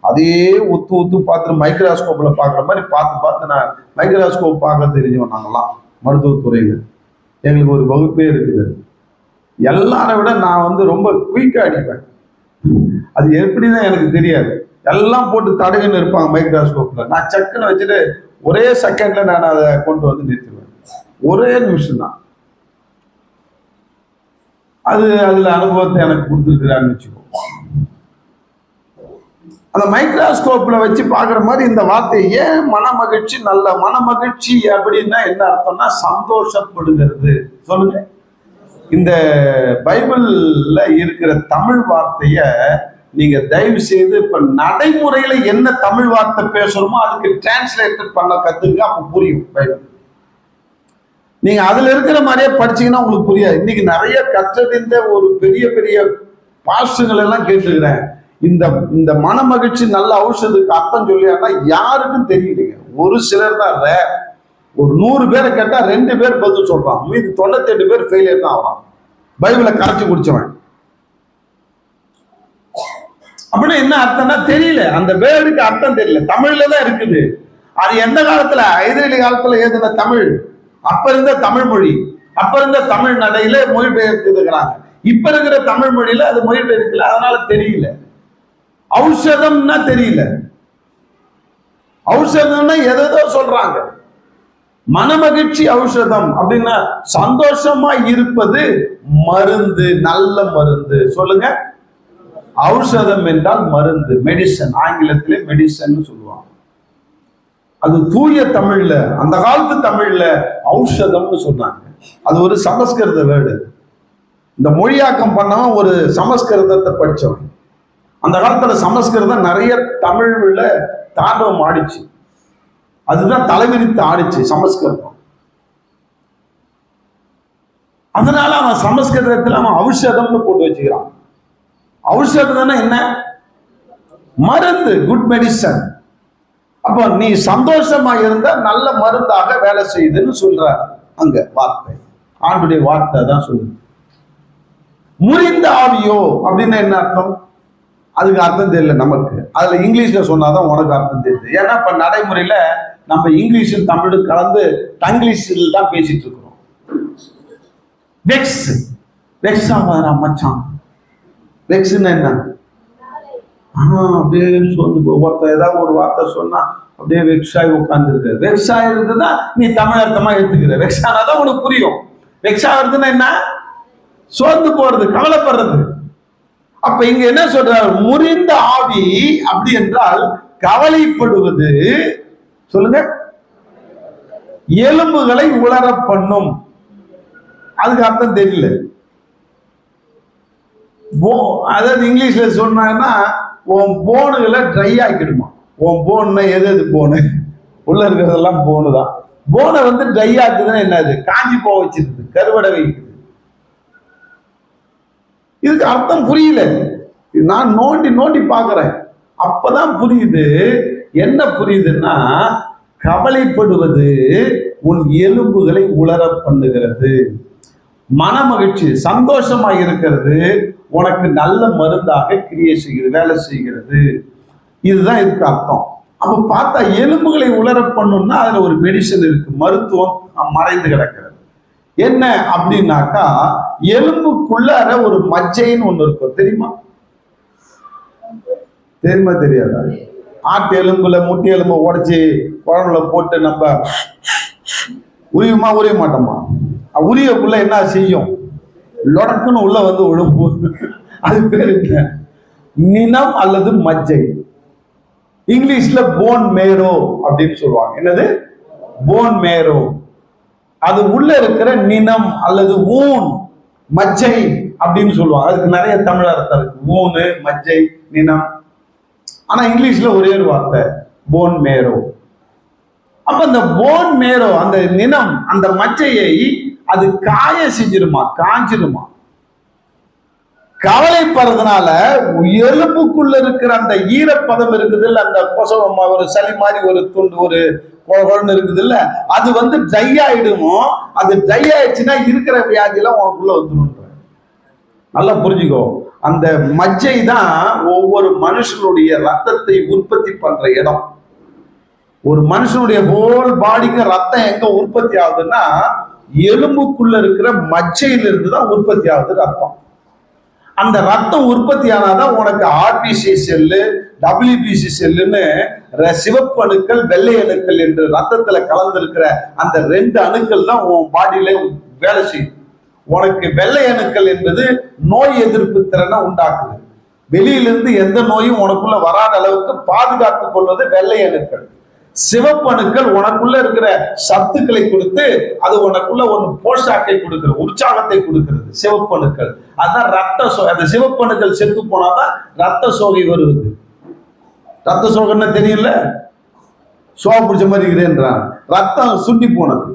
அதே ஒத்து பார்த்து மைக்ரோஸ்கோப்ல பாக்குற மாதிரி பார்த்து நான் மைக்ரோஸ்கோப் பார்க்க தெரிஞ்சோம். நாங்கெல்லாம் மருத்துவத்துறையில எங்களுக்கு ஒரு வகுப்பே இருக்குது. எல்லாரை விட நான் ரொம்ப குயிக்கா அடிப்பேன். அது எப்படிதான் எனக்கு தெரியாது. எல்லாம் போட்டு தடகுன்னு இருப்பாங்க மைக்ரோஸ்கோப்ல. நான் சக்குன்னு வச்சுட்டு ஒரே செகண்ட்ல நான் அதை கொண்டு வந்து நிறுத்திடுவேன். ஒரே நிமிஷம் தான். அதுல அனுபவத்தை எனக்கு கொடுத்துருக்கிறான்னு வச்சுக்கோ. அந்த மைக்ரோஸ்கோப்ல வச்சு பாக்குற மாதிரி இந்த வார்த்தை ஏன் மன மகிழ்ச்சி நல்ல மன மகிழ்ச்சி அப்படின்னா என்ன அர்த்தம்னா சந்தோஷப்படுகிறது. சொல்லுங்க. இந்த பைபிள்ல இருக்கிற தமிழ் வார்த்தைய நீங்க தயவு செய்து இப்ப நடைமுறையில என்ன தமிழ் வார்த்தை பேசுறோமோ அதுக்கு டிரான்ஸ்லேட்டர் பண்ண கத்துங்க. அப்ப புரியும் பைபிள். நீங்க அதுல இருக்கிற மாதிரியே படிச்சீங்கன்னா உங்களுக்கு புரியாது. இன்னைக்கு நிறைய கற்றறிந்த ஒரு பெரிய பெரிய பாஸ்டர்கள் எல்லாம் கேட்டுக்கிறேன். இந்த மன மகிழ்ச்சி நல்ல ஔஷதுக்கு அர்த்தம் சொல்லியாருன்னா யாருக்கும் தெரியலைங்க. ஒரு சிலர் தான். ஒரு 100 பேரை கேட்டா 2 பேர் பதில் சொல்றான். மீது 98 பேர் ஃபெயிலியர் தான் ஆகிறான். பைபிளை கரைச்சி குடிச்சவன். அப்படின்னா என்ன அர்த்தம்னா தெரியல. அந்த வேர்டுக்கு அர்த்தம் தெரியல. தமிழ்ல தான் இருக்குது. அது எந்த காலத்துல? ஐதேலி காலத்துல ஏதுன தமிழ். அப்ப இருந்த தமிழ் மொழி, அப்ப இருந்த தமிழ் நடையில மொழிபெயர்த்து இருக்கிறாங்க. இப்ப இருக்கிற தமிழ் மொழியில அது மொழிபெயர்க்கல. அதனால தெரியல. ஔஷதம்னா தெரியல. ஔஷதம்னா எதோ சொல்றாங்க. மனமகிழ்ச்சி ஔஷதம் அப்படின்னா சந்தோஷமா இருப்பது மருந்து, நல்ல மருந்து. சொல்லுங்க. ஔஷதம் என்றால் மருந்து, மெடிசன். ஆங்கிலத்திலே மெடிசன் சொல்லுவாங்க. அது தூய தமிழ்ல, அந்த காலத்து தமிழ்ல ஔஷதம்னு சொன்னாங்க. அது ஒரு சமஸ்கிருத வேர்டு. இந்த மொழியாக்கம் பண்ணவன் ஒரு சமஸ்கிருதத்தை படிச்சவன். அந்த காலத்துல சமஸ்கிருதம் நிறைய தமிழ்ல தாண்டவம் ஆடிச்சு. அதுதான் தலைவிரித்து ஆடிச்சு சமஸ்கிருதம். அதனால அவன் சமஸ்கிருதத்துல அவன் ஔஷதம்னு போட்டு வச்சுக்கிறான். ஔஷதம்னா என்ன? மருந்து, குட் மெடிசன். அப்போ நீ சந்தோஷமா இருந்தா நல்ல மருந்தாக வேலை செய்யுதுன்னு சொல்றார் அங்க வார்த்தை. ஆண்டுடைய வார்த்தை தான் சொல்லுது. முறிந்த ஆவியோ அப்படின்னு என்ன அர்த்தம்? அதுக்கு அர்த்தம் தெரியல நமக்கு. அதுல இங்கிலீஷ்ல சொன்னாதான் உனக்கு அர்த்தம் தெரியுது. ஏன்னா இப்ப நடைமுறையில நம்ம இங்கிலீஷும் தமிழும் கலந்து தங்கிலீஷில் தான் பேசிட்டு இருக்கிறோம். வெக்ஸ், வெக்ஸ் ஆவாரா மச்சான்? வெக்ஸ்ன்னு என்ன? அப்படியே சொந்து ஒருத்தர் ஏதாவது ஒரு வார்த்தை சொன்னா அப்படியே வெக்ஸாகி உட்கார்ந்து இருக்க. வெக்ஸ் ஆயிருந்ததுன்னா நீ தமிழ் அர்த்தமா எடுத்துக்கிற. வெக்ஸ் ஆனாதான் உனக்கு புரியும். வெக்ஸ் ஆகுறதுன்னா என்ன? சோர்ந்து போறது, கவலைப்படுறது. அப்ப இங்க என்ன சொல்றாரு? முறிந்த ஆவி அப்படி என்றால் கவலைப்படுவது. சொல்லுங்க. எலும்புகளை உலர பண்ணும். அதுக்கு அர்த்தம் தெரியல. அதாவது இங்கிலீஷ்ல சொன்னா உன் போனுகளை ட்ரை ஆக்கிடுமா. உன் போன்னா எது போனு? உள்ள இருக்கிறதெல்லாம் போனு தான். போனை வந்து ட்ரை ஆக்குதுன்னா என்னது? காஞ்சி போக வச்சிருக்குது, கருவடை வைக்குது. இதுக்கு அர்த்தம் புரியல. நான் நோண்டி நோண்டி பார்க்கிறேன், அப்பதான் புரியுது. என்ன புரியுதுன்னா, கவலைப்படுவது உன் எலும்புகளை உலர பண்ணுகிறது. மன மகிழ்ச்சி, சந்தோஷமா இருக்கிறது உனக்கு நல்ல மருந்தாக கிரியை செய்கிறது, வேலை செய்கிறது. இதுதான் இதுக்கு அர்த்தம். அப்ப பார்த்தா எலும்புகளை உலர பண்ணும்னா அதுல ஒரு மெடிசன் இருக்கு, மருத்துவம் மறைந்து கிடக்கிறது. என்ன அப்படின்னாக்கா, எலும்புக்குள்ளார ஒரு மஜ்ஜைன்னு ஒண்ணு இருக்கும். தெரியுமா? தெரியுமா தெரியாதா? ஆட்டு எலும்புல முட்டி எலும்பு உடைச்சி குழம்புல போட்டு நம்ம உரியுமா? உரிய மாட்டோமா? உரியக்குள்ள என்ன செய்யும்? லொடக்குன்னு உள்ள வந்து ஒழுங்கு. அது பேரு என்ன? நினம் அல்லது மஜ்ஜை. இங்கிலீஷ்ல போன் மேரோ அப்படின்னு சொல்லுவாங்க. என்னது? போன் மேரோ. அது உள்ள இருக்கிற நினம் அல்லது ஊன், மஜ்ஜை அப்படின்னு சொல்லுவாங்க. அதுக்கு நிறைய தமிழ் அர்த்தம் இருக்கு. ஊனு, மஜ்ஜை, நினம். ஆனா இங்கிலீஷ்ல ஒரே ஒரு வார்த்தை, போன் மேரோ. அப்ப அந்த போன் மேரோ, அந்த நினம், அந்த மஜ்ஜையை அது காய செஞ்சிருமா, காஞ்சிருமா. கவலைப்படுறதுனால எலும்புக்குள்ள இருக்கிற அந்த ஈரப்பதம் இருக்குது இல்ல, அந்த கொசவமா ஒரு சளி மாதிரி ஒரு துண்டு ஒரு குழந்தை இருக்குது இல்ல, அது வந்து ட்ரை ஆயிடுமோ. அது ட்ரை ஆயிடுச்சுன்னா இருக்கிற வியாதியெல்லாம் உனக்குள்ள வந்துடும். நல்லா புரிஞ்சுக்கோ. அந்த மஜ்ஜை தான் ஒவ்வொரு மனுஷனுடைய ரத்தத்தை உற்பத்தி பண்ற இடம். ஒரு மனுஷனுடைய ஹோல் பாடிக்கு ரத்தம் எங்க உற்பத்தி ஆகுதுன்னா, எலும்புக்குள்ள இருக்கிற மஜ்ஜையிலிருந்து தான் உற்பத்தி ஆகுது ரத்தம். அந்த ரத்தம் உற்பத்தி ஆனாதான் உனக்கு ஆர்பிசி செல்லு, டபிள்யூபிசி செல்லுன்னு சிவப்பு அணுக்கள், வெள்ளை அணுக்கள் என்று ரத்தத்துல கலந்திருக்கிற அந்த 2 அணுக்கள் தான் உன் பாடியில வேலை செய்யும். உனக்கு வெள்ளை அணுக்கள் என்பது நோய் எதிர்ப்பு திறனை உண்டாக்குது. வெளியிலிருந்து எந்த நோயும் உனக்குள்ள வராத அளவுக்கு பாதுகாத்துக் கொள்வது வெள்ளை அணுக்கள். சிவப்பு அணுக்கள் உனக்குள்ள இருக்கிற சத்துக்களை கொடுத்து அது உனக்குள்ள ஒரு போஷாக்கை கொடுக்கிறது, உற்சாகத்தை கொடுக்கிறது. சிவப்பு அணுக்கள் அதான் ரத்த சோகை. அந்த சிவப்பு அணுக்கள் செத்து போனாதான் ரத்த சோகை வருவது. ரத்த சோகைன்னு தெரியல, சோகை பிடிச்ச மாதிரி இருக்கிறேன்றான், ரத்தம் சுண்டி போனது.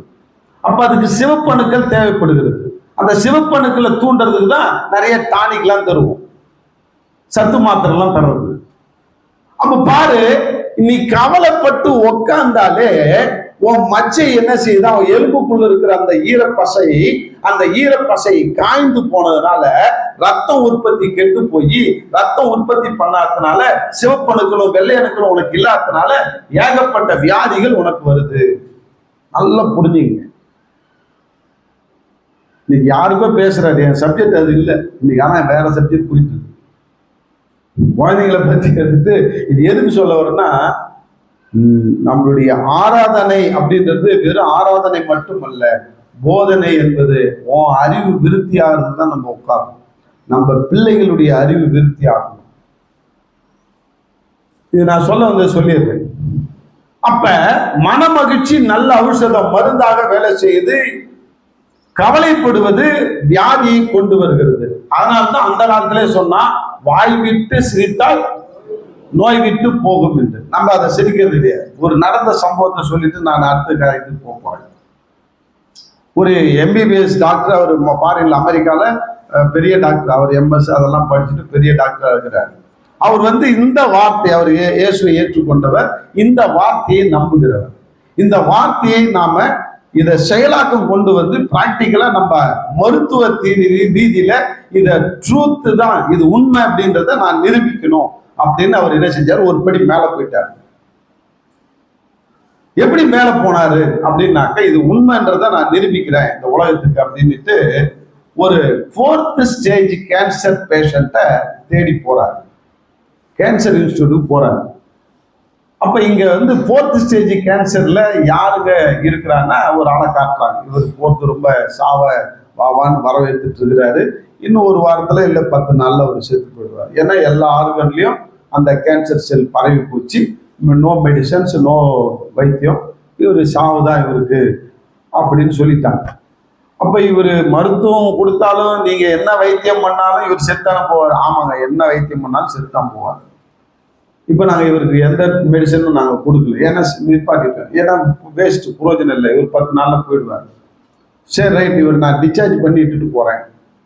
அப்ப அதுக்கு சிவப்பு அணுக்கள் தேவைப்படுகிறது. அந்த சிவப்பு அணுக்களை தூண்டுறதுக்கு தான் நிறைய டானிக்லாம் தருவோம், சத்து மாத்திரை எல்லாம் தர்றது. அப்ப பாரு, நீ கவலைப்பட்டு உக்காந்தாலே உன் மச்சை என்ன செய்யுதா, எலும்புக்குள்ள இருக்கிற அந்த ஈரப்பசை, அந்த ஈரப்பசை காய்ந்து போனதுனால ரத்தம் உற்பத்தி கெட்டு போய் ரத்தம் உற்பத்தி பண்ணாததுனால சிவப்பணுக்களும் வெள்ளை அணுக்களும் உனக்கு இல்லாததுனால ஏகப்பட்ட வியாதிகள் உனக்கு வருது. நல்லா புரிஞ்சுங்க. இன்னைக்கு யாருக்கோ பேசுறாரு, என் சப்ஜெக்ட் அது இல்லை இன்னைக்கு. ஆனா வேற சப்ஜெக்ட் போயிட்டு குழந்தைங்களை பத்தி எடுத்துட்டு இது எதுக்கு சொல்ல வரேன்னா, நம்மளுடைய ஆராதனை அப்படின்றது வெறும் ஆராதனை மட்டுமல்ல, போதனை என்பது உன் அறிவு விருத்தி ஆகிறது தான். நம்ம உட்காரணும், நம்ம பிள்ளைகளுடைய அறிவு விருத்தி ஆகணும். இது நான் சொல்ல வந்து சொல்லிடுறேன். அப்ப மன மகிழ்ச்சி நல்ல ஔஷதம், மருந்தாக வேலை செய்யுது. கவலைப்படுவது வியாதியை கொண்டு வருகிறது. அதனால்தான் அந்த காலத்திலே சொன்னா, வாய் விட்டு சிரித்தால் நோய் விட்டு போகும் என்று. நம்ம அதை சிரிக்கிறது இல்லையா. ஒரு நடந்த சம்பவத்தை சொல்லிட்டு நான் அடுத்த காரியத்துக்கு போறேன். ஒரு எம்பிபிஎஸ் டாக்டர், அவர் ஃபாரின்ல அமெரிக்கால பெரிய டாக்டர், அவர் எம்எஸ் அதெல்லாம் படிச்சுட்டு பெரிய டாக்டரா இருக்கிறார். அவர் இந்த வார்த்தை, அவர் இயேசுவை ஏற்றுக்கொண்டவர், இந்த வார்த்தையை நம்புகிறவர். இந்த வார்த்தையை நாம இதை செயலாக்கம் கொண்டு பிராக்டிக்கலா நம்ம மருத்துவ ரீதியில இத ட்ரூத் தான், இது உண்மை அப்படின்றத நான் நிரூபிக்கணும் அப்படின்னு அவர் என்ன செஞ்சார், ஒரு படி மேல போயிட்டார். எப்படி மேல போனாரு அப்படின்னாக்க, இது உண்மைன்றத நான் நிரூபிக்கிறேன் இந்த உலகத்துக்கு அப்படின்ட்டு ஒரு 4th ஸ்டேஜ் கேன்சர் பேஷண்ட்டை தேடி போறாரு. கேன்சர் இன்ஸ்டிடியூட் போறாரு. அப்ப இங்க 4th ஸ்டேஜ் கேன்சர்ல யாருங்க இருக்கிறான்னா ஒரு ஆளை காட்டுறாங்க. இவர் போறது ரொம்ப சாவ வாவான்னு வரவேற்றுட்டு இருக்கிறாரு. இன்னும் ஒரு வாரத்துல இல்ல 10 நாள்ல அவர் செத்து போயிடுவார். ஏன்னா எல்லா ஆர்கன்லயும் அந்த கேன்சர் செல் பரவி போச்சு. நோ மெடிசன்ஸ், நோ வைத்தியம், இவர் சாவுதான் இவருக்கு அப்படின்னு சொல்லிட்டாங்க. அப்ப இவர் மருத்துவம் கொடுத்தாலும் நீங்க என்ன வைத்தியம் பண்ணாலும் இவர் செத்தான போவார். ஆமாங்க, என்ன வைத்தியம் பண்ணாலும் செத்தான் போவார். இப்ப நாங்க இவருக்கு எந்த மெடிசனும் நாங்க கொடுக்கல, ஏன்னா நிப்பாட்டிட்டோம். ஏன்னா வேஸ்ட், புரோஜனம் இல்லை, இவர் 10 நாள்ல போயிடுவார். சரி ரைட், இவர் நான் டிஸ்சார்ஜ் பண்ணி இட்டுட்டு போறேன்,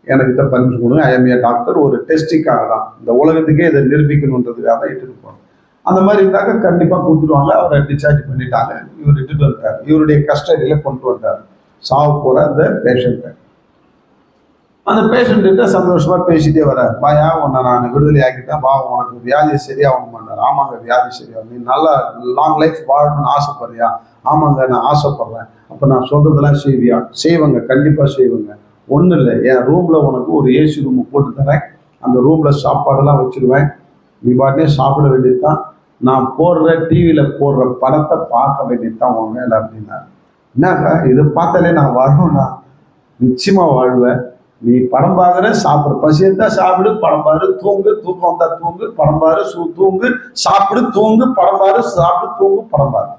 எனக்கிட்ட பர்மிஷன் கொடுங்க, ஐஎம்ஏ டாக்டர், ஒரு டெஸ்டிக்காக தான், இந்த உலகத்துக்கே இதை நிரூபிக்கணுன்றதுக்காக தான் இட்டுட்டு போறேன். அந்த மாதிரி இருந்தாக்க கண்டிப்பா கொடுத்துருவாங்க. அவரை டிஸ்சார்ஜ் பண்ணிட்டாங்க. இவர் இட்டுட்டு வந்துட்டார், இவருடைய கஸ்டடியில கொண்டு வந்தார் சாவு போற அந்த பேஷண்ட்டை. அந்த பேஷண்ட்டு சந்தோஷமா பேசிட்டே வர்றார். பாயா, உன்னை நான் விடுதலை ஆக்கிட்டேன், வா, உனக்கு வியாதி சரியாகணும் பண்ணார். ஆமாங்க, வியாதி சரியாகும், நீ நல்லா லாங் லைஃப் வாழணும்னு ஆசைப்படுறியா? ஆமாங்க, நான் ஆசைப்படுறேன். அப்ப நான் சொல்றதெல்லாம் செய்வியா? செய்வங்க, கண்டிப்பா செய்வங்க. ஒன்றும் இல்லை, என் ரூம்ல உனக்கு ஒரு ஏசி ரூம் போட்டு தரேன், அந்த ரூம்ல சாப்பாடெல்லாம் வச்சிருவேன், நீ பாட்டே சாப்பிட வேண்டியதுதான், நான் போடுற டிவியில போடுற படத்தை பார்க்க வேண்டியதுதான் உன் வேலை அப்படின்னா. என்னக்கா, இதை பார்த்தாலே நான் வரணும்னா? நிச்சயமா வாழ்வேன். நீ படம் பார்க்குற, சாப்பிடு, பசி இருந்தா சாப்பிடு, படம் பாரு, தூங்கு, தூக்கம் வந்தா தூங்கு, படம் பாரு, தூங்கு, சாப்பிடு, தூங்கு, படம் பாரு, சாப்பிடு, தூங்கு, படம் பாரு,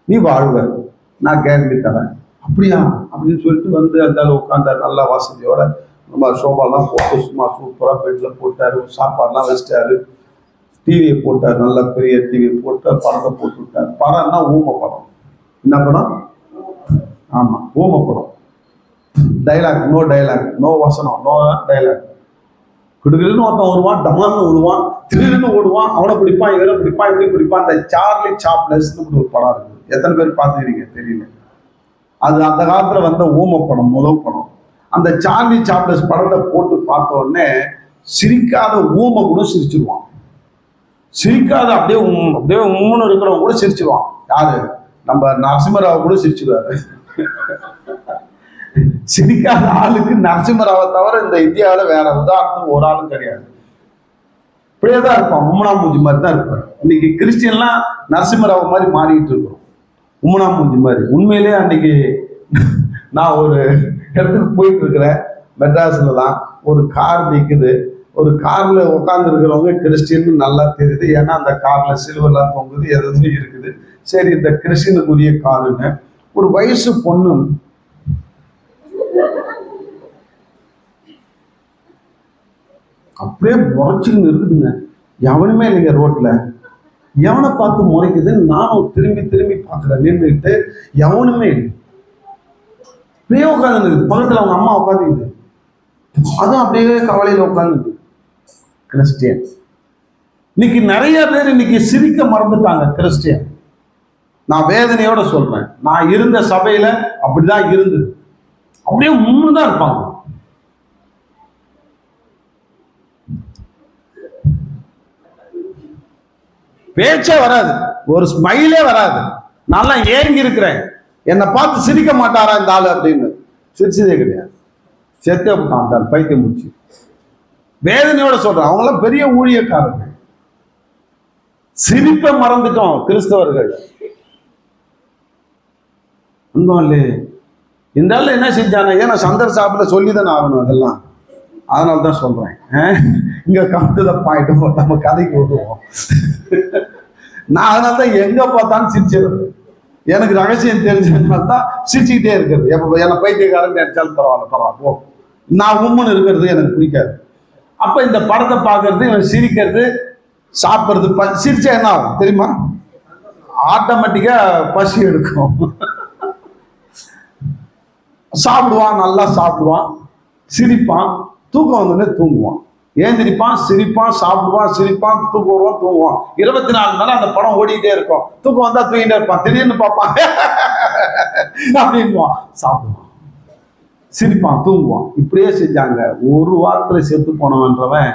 நீ வாழ்வ, நான் கேரண்டி தரேன். அப்படியா அப்படின்னு சொல்லிட்டு அந்த உட்காந்தாரு. நல்லா வசதியோட நம்ம சோபாலாம் போட்டு சும்மா சூப்பரா பெட்ல போட்டாரு, சாப்பாடுலாம் வச்சிட்டாரு, டிவியை போட்டார், நல்ல பெரிய டிவியை போட்டு படத்தை போட்டு விட்டார். படம்னா ஊம படம். என்ன படம்? ஆமா, ஊம படம். டைலாக், நோ டைலாக், நோ வசனம், நோ டைலாக். கிடுகிடுன்னு ஒருத்தன் வருவான், டமான்னு விடுவான், திடீர்னு ஓடுவான், அவனை பிடிப்பான், இவரை பிடிப்பான், இப்படி பிடிப்பான். அந்த சார்லி சாப்லெஸ்ன்னு ஒரு படம் இருக்குது, எத்தனை பேர் பார்த்துக்கிறீங்க தெரியல. அது அந்த காலத்துல ஊம படம், முதல் படம். அந்த சார்லி சாப்லெஸ் படத்தை போட்டு பார்த்த உடனே சிரிக்காத ஊம கூட சிரிச்சிருவான். சிரிக்காத அப்படியே அப்படியே உம்முன்னு இருக்கிறவங்க கூட சிரிச்சிருவான். யாரு? நம்ம நரசிம்மராவ கூட சிரிச்சிருவாரு. சிரிக்காத ஆளுக்கு நரசிம்மராவை தவிர இந்த இந்தியாவில் வேற உதாரணத்துக்கு ஒரு ஆளும் கிடையாது. இப்படியேதான் இருப்பான், உம்மனா மூஞ்சி மாதிரி தான் இருப்பார். இன்னைக்கு கிறிஸ்டியன்லாம் நரசிம்மராவ மாதிரி மாறிட்டு இருக்கிறோம், உம்மனா மூஞ்சி மாதிரி. உண்மையிலேயே அன்னைக்கு நான் ஒரு இடத்துக்கு போயிட்டு இருக்கிறேன், மெட்ராஸ்ல தான். ஒரு கார் நிற்குது, ஒரு கார்ல உட்கார்ந்து இருக்கிறவங்க கிறிஸ்டின் நல்லா தெரியுது, ஏன்னா அந்த கார்ல சிலுவெல்லாம் தொங்குது, எதுவும் இருக்குது. சரி, இந்த கிறிஸ்டினுக்குரிய காருன்னு ஒரு வயசு பொண்ணு அப்படியே முறைச்சுன்னு இருக்குதுங்க. எவனுமே இல்லைங்க ரோட்ல. எவனை பார்த்து முறைக்குதுன்னு நானும் திரும்பி திரும்பி பார்க்குறேன், நின்றுட்டு எவனுமே இல்லை. அப்படியே உட்காந்து இருக்குது, பக்கத்துல அவங்க அம்மா உட்காந்துக்குது, அதுவும் அப்படியே கவலையில உட்காந்துக்குது. கிறிஸ்டியன் இன்னைக்கு நிறைய பேர் இன்னைக்கு சிரிக்க மறந்துட்டாங்க. கிறிஸ்டியன், நான் வேதனையோட சொல்றேன், நான் இருந்த சபையில அப்படிதான் இருந்தது. அப்படியே முன்னுதான் இருப்பாங்க. பேச்சே வராது, ஒரு ஸ்மைலே வராது. நல்லா ஏங்கி இருக்கிறேன், என்னை பார்த்து சிரிக்க மாட்டாரா இந்த ஆளு அப்படின்னு. சிரிச்சதே கிடையாது. செத்தே விட்டான் பைத்தியம் முடிச்சு. வேதனையோட சொல்றேன், அவங்களாம் பெரிய ஊழியக்காரங்க. சிரிப்பை மறந்துட்டோம் கிறிஸ்தவர்கள். இந்த ஆள் என்ன செஞ்சானே, ஏன்னா சந்தர் சாப்பிட சொல்லிதானே ஆகணும் அதெல்லாம். அதனால தான் சொல்றேன், இங்க கவுண்ட் தான் பாயிண்ட், நம்ம கதைக்கு விடுவோம். நான் அதனால தான் எங்க பார்த்தாலும் சிரிச்சிருது. எனக்கு ரகசியம் தெரிஞ்சதுனால தான் சிரிச்சுக்கிட்டே இருக்கிறது. எப்ப என்ன பைத்தியக்காரன் நினைச்சாலும் பரவாயில்ல போ, நான் உம்முன்னு இருக்கிறது எனக்கு பிடிக்காது. அப்ப இந்த படத்தை பார்க்கறது, இவன் சிரிக்கிறது, சாப்பிட்றது, சிரிச்சா என்ன ஆகும் தெரியுமா? ஆட்டோமேட்டிக்கா பசி எடுக்கும். சாப்பிடுவான், நல்லா சாப்பிடுவான், சிரிப்பான், தூக்கம் வந்தோடனே தூங்குவான். ஏந்திரிப்பான், சிரிப்பான், சாப்பிடுவான், சிரிப்பான், தூங்குவான், தூங்குவான். 24 மணி நேரம் அந்த படம் ஓடிக்கிட்டே இருக்கும். தூக்கம் வந்தா தூங்கிட்டே இருப்பான், திடீர்னு பார்ப்பான் அப்படின்வான், சாப்பிடுவான், சிரிப்பான், தூங்குவான். இப்படியே செஞ்சாங்க. ஒரு வாரத்துல செத்து போனவன்றவன்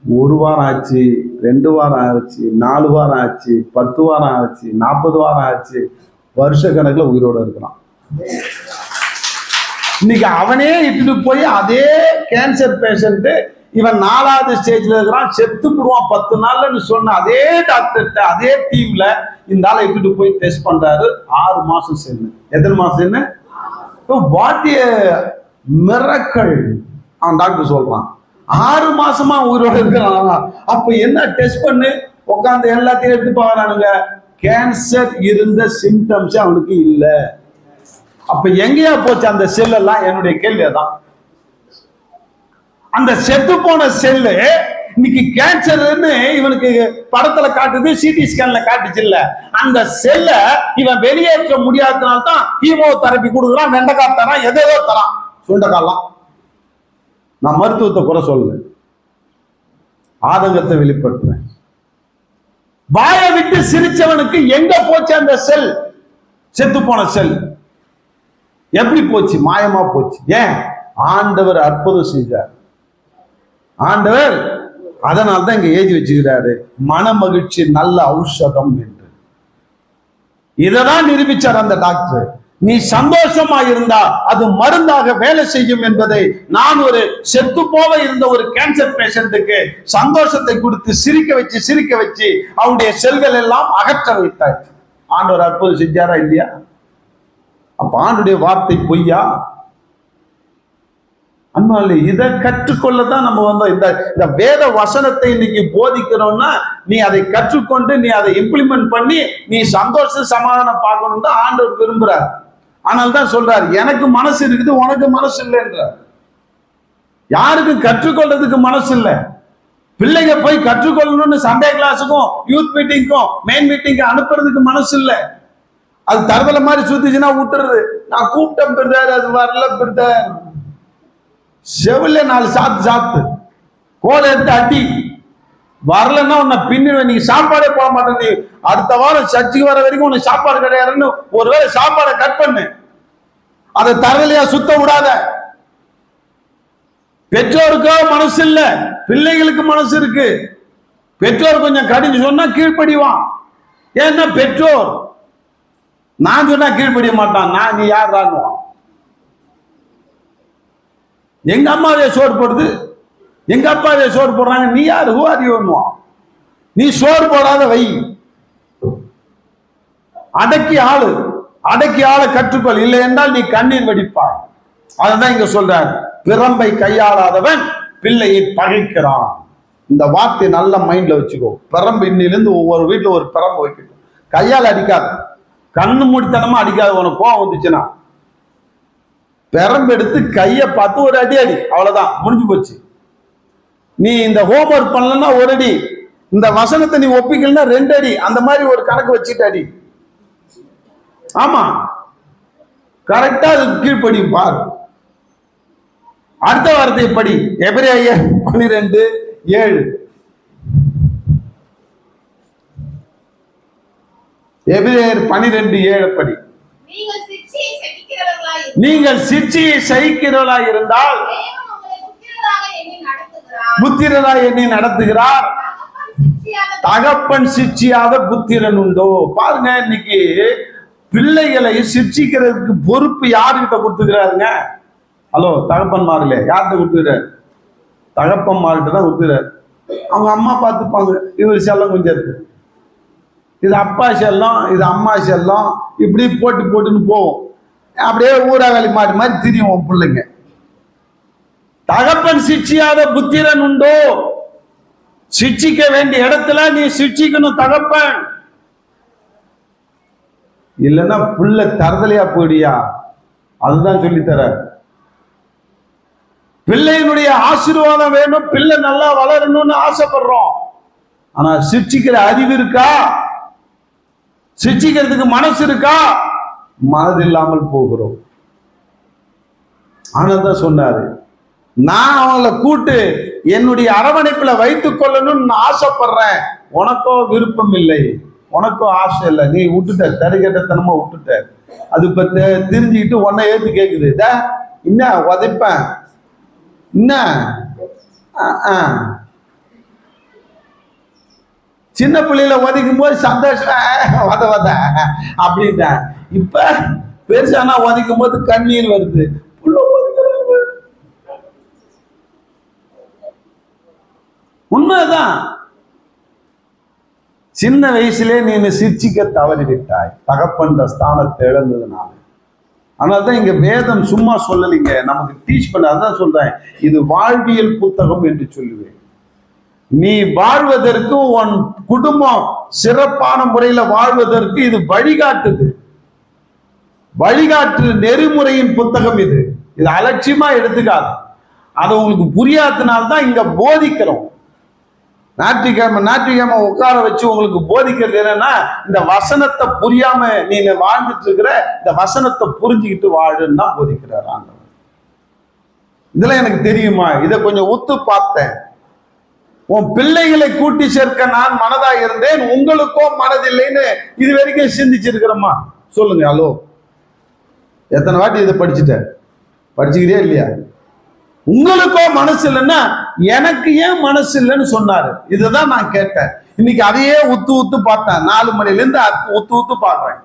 1 வாரம் ஆச்சு, 2 வாரம் ஆச்சு, 4 வாரம் ஆச்சு, 10 வாரம் ஆச்சு, 40 வாரம் ஆச்சு, வருஷ கணக்குல உயிரோட இருக்கிறான். இன்னைக்கு அவனே இட்டுட்டு போய் அதே கேன்சர் பேஷண்ட் இவன் 4வது ஸ்டேஜ்ல இருக்கிறான், செத்து போடுவான் 10 நாள்ல சொன்ன அதே டாக்டர்கிட்ட அதே டீம்ல இந்த ஆளை இட்டுட்டு போய் டெஸ்ட் பண்றாரு. 6 மாசம் சென்னு. எத்தனை மாசம் என்ன? What a miracle. அவன் டாக்டர் சொல்றான் 6 மாசமா உயிரோட இருக்கிறான். அப்ப என்ன டெஸ்ட் பண்ணு உட்காந்து எல்லாத்தையும் எடுத்து பாக்குறானுங்க. கேன்சர் இருந்த சிம்டம்ஸ் அவனுக்கு இல்ல. அப்ப எங்கேயா போச்சு அந்த செல் எல்லாம்? என்னுடைய கேள்விதான். அந்த செத்து போன செல்லு இன்னைக்கு கேன்சர்னு இவனுக்கு படத்துல காட்டுது, சிடி ஸ்கேன்ல காட்டுச்சு இல்ல. அந்த செல்ல இவன் வெளியேற்ற முடியாதனால்தான் கீமோ தெரப்பி கொடுக்குறான், வெண்டைக்காய் தரான், எதோ தரான், சுண்டக்காலாம். நான் மருத்துவத்தை குறை சொல்லுவேன், ஆதங்கத்தை வெளிப்படுத்துறேன். வாயை விட்டு சிரிச்சவனுக்கு எங்க போச்சு அந்த செல்? செத்து போன செல் எப்படி போச்சு? மாயமா போச்சு. ஏன்? ஆண்டவர் அற்புதம் செய்தார். ஆண்டவர் அதனால்தான் இங்க எழுதி வச்சுக்கிறாரு, மன மகிழ்ச்சி நல்ல ஔஷதம் என்று. இததான் நிரூபிச்சார் அந்த டாக்டர். நீ சந்தோஷமா இருந்தா அது மருந்தாக வேலை செய்யும் என்பதை நான் ஒரு செத்து போக இருந்த ஒரு கேன்சர் பேஷண்ட்டுக்கு சந்தோஷத்தை கொடுத்து சிரிக்க வச்சு அவனுடைய செல்கள் எல்லாம் அகற்ற வைத்தாச்சு. ஆண்டவர் அற்புதம் செஞ்சாரா இல்லையா? அப்ப ஆண்டுடைய வார்த்தை பொய்யா? அன்பாலே இதை கற்றுக்கொள்ளதான் நம்ம வந்தோம். இந்த வேத வசனத்தை இன்னைக்கு போதிக்கிறோம்னா நீ அதை கற்றுக்கொண்டு நீ அதை இம்ப்ளிமெண்ட் பண்ணி நீ சந்தோஷ சமாதானம் பார்க்கணும் தான் ஆண்டவர் விரும்புறார். ஆனால் தான் சொல்றாரு, எனக்கு மனசு இருக்குது, உனக்கு மனசு இல்லைன்றார். யாருக்கும் கற்றுக்கொள்றதுக்கு மனசு இல்லை. பிள்ளைங்க போய் கற்றுக்கொள்ளணும்னு சண்டே கிளாஸுக்கும் யூத் மீட்டிங்கும் மெயின் மீட்டிங்கும் அனுப்புறதுக்கு மனசு இல்லை. அது தரதல மாதிரி சுத்திச்சுன்னா விட்டுறது. நான் கூப்பிட்டேன் பிரதர், அது வரல பிரதர். செவில 4 சாத்து கோலை எடுத்து அடி. வரலன்னா உன்னை பின்னுவேன், நீ சாப்பாடே போட மாட்டேன், நீ அடுத்த வாரம் சர்ச்சுக்கு வர வரைக்கும் உனக்கு சாப்பாடு கிடையாதுன்னு ஒருவேளை சாப்பாடை கட் பண்ணு. அதை தரலையா சுத்த விடாத. பெற்றோருக்கோ மனசு இல்ல, பிள்ளைகளுக்கு மனசு இருக்கு. பெற்றோர் கொஞ்சம் கடிஞ்சு சொன்னா கீழ்ப்படிவான். ஏன்னா பெற்றோர் நான் சொன்னா கீழ்ப்படிய மாட்டான். நான் நீ யார் ராணுவான்? எங்க அம்மாவே சோறு போடுது, எங்க அப்பாவே சோறு போடுறாங்க, நீ யார்? Who are you? நீ சோறு போடாத வை. அடக்கி ஆளு கற்றுக்கொள், இல்லை என்றால் நீ கண்ணீர் வடிப்பாய். அதுதான் இங்க சொல்றார், பிரம்பை கையாளாதவன் பிள்ளையை பகைக்கிறான். இந்த வார்த்தை நல்ல மைண்ட்ல வச்சுக்கோ. பிரம்பு இன்னிலிருந்து ஒவ்வொரு வீட்டுல ஒரு பிரம்பு வைக்கணும். கையால் அடிக்காது, கண்ணு மூடித்தனமா அடிக்காது. உனக்கு கோவம் வந்துச்சுன்னா பெரம்பு எடுத்து கையை பார்த்து ஒரு அடி அவ்வளவுதான், முடிஞ்சு போச்சு. நீ இந்த ஹோம்ஒர்க் பண்ணலன்னா ஒரு அடி, இந்த வசனத்தை நீ ஒப்பிக்கலன்னா 2 அடி, அந்த மாதிரி ஒரு கணக்கு வச்சுட்டு அடி. ஆமா, கரெக்டா அதுக்கு கீழ்ப்படி பாரு. அடுத்த வார்த்தை படி, எபிரேயர் 12:7. எபிரேயர் 12:7 படி. நீங்கள் சிற்சியை சகிக்கிறவர்களாய் இருந்தால் புத்திரராய் எண்ணி நடத்துகிறார். தகப்பன் சிற்சியாத புத்திரன் உண்டோ? பாருங்க, இன்னைக்கு பிள்ளைகளை சிற்சிக்கிறதுக்கு பொறுப்பு யாருக்கிட்ட கொடுத்துக்கிறாருங்க? ஹலோ, தகப்பன்மார்களே, யார்கிட்ட கொடுத்துக்கிறார்? தகப்பன்மார்கிட்ட தான் கொடுத்துக்கிறார். அவங்க அம்மா பார்த்துப்பாங்க. இவர் செல்லம் கொஞ்சம் இருக்கு, இது அப்பா செல்லம், இது அம்மா செல்லம், இப்படி போட்டுன்னு போவோம். அப்படியே ஊராவளி மாறி மாதிரி திரியும் பிள்ளைங்க. தகப்பன் சிற்சியாத புத்திரன் உண்டோ? சிற்சிக்க வேண்டிய இடத்துல நீ சிற்சிக்கணும் தகப்பன். இல்லைன்னா புள்ள தரதலையா போயிடியா? அதுதான் சொல்லித்தர. பிள்ளையினுடைய ஆசீர்வாதம் வேணும், பிள்ளை நல்லா வளரணும்னு ஆசைப்படுறோம். ஆனா சிற்சிக்கிற அறிவு இருக்கா? சிற்சிக்கிறதுக்கு மனசு இருக்கா? மனது இல்லாமல் போகிறோம். ஆனதான் சொன்னாரு, நான் அவங்கள கூட்டு என்னுடைய அரவணைப்புல வைத்துக் கொள்ளணும்னு நான் ஆசைப்படுறேன். உனக்கோ விருப்பம் இல்லை, உனக்கோ ஆசை இல்லை, நீ விட்டுட்ட, தருகட்டத்தனமா விட்டுட்ட. அது இப்ப தெரிஞ்சுக்கிட்டு உன்னை ஏத்து கேக்குது, என்ன உதைப்பேன் என்ன. சின்ன பிள்ளையில உதைக்கும் போது சந்தோஷம் வத வத அப்படின்ட்ட. இப்ப பெருசானா உதைக்கும் போது கண்ணீர் வருது. உண்மைதான். சின்ன வயசுலே நீ சிரிச்சிக்க தவறிவிட்டாய், தகப்பன்ற ஸ்தானத்தை இழந்ததுனால. அதனால்தான் இங்க வேதம் சும்மா சொல்லலைங்க, நமக்கு டீச் பண்ண. அதான் சொல்றேன், இது வாழ்வியல் புத்தகம் என்று சொல்லுவேன். நீ வாழ்வதற்கு, உன் குடும்பம் சிறப்பான முறையில வாழ்வதற்கு இது வழிகாட்டுது. வழிகாட்டு நெறிமுறையின் புத்தகம் இது. இது அலட்சியமா எடுத்துக்காது. அதை உங்களுக்கு புரியாதனால்தான் இங்க போதிக்கிறோம். ஞாயிற்றுக்கிழமை உட்கார வச்சு உங்களுக்கு போதிக்கிறது என்னன்னா, இந்த வசனத்தை புரியாம நீங்க வாழ்ந்துட்டு இருக்கிற இந்த வசனத்தை புரிஞ்சுக்கிட்டு வாழுன்னு தான் போதிக்கிறார் ஆண்டவர். இதெல்லாம் எனக்கு தெரியுமா? இதை கொஞ்சம் ஒத்து பார்த்தேன். உன் பிள்ளைகளை கூட்டி சேர்க்க நான் மனதா இருந்தேன், உங்களுக்கோ மனதில்லைன்னு இது வரைக்கும் சிந்திச்சிருக்கிறோமா? சொல்லுங்க. ஹலோ, எத்தனை வாட்டி இதை படிச்சுக்கிட்டே இல்லையா? உங்களுக்கோ மனசு இல்லைன்னா எனக்கு ஏன் மனசு இல்லைன்னு சொன்னாரு. இதுதான் நான் கேட்டேன். இன்னைக்கு அதையே உத்து பார்த்தேன். 4 மணில இருந்து உத்து பார்க்கிறேன்.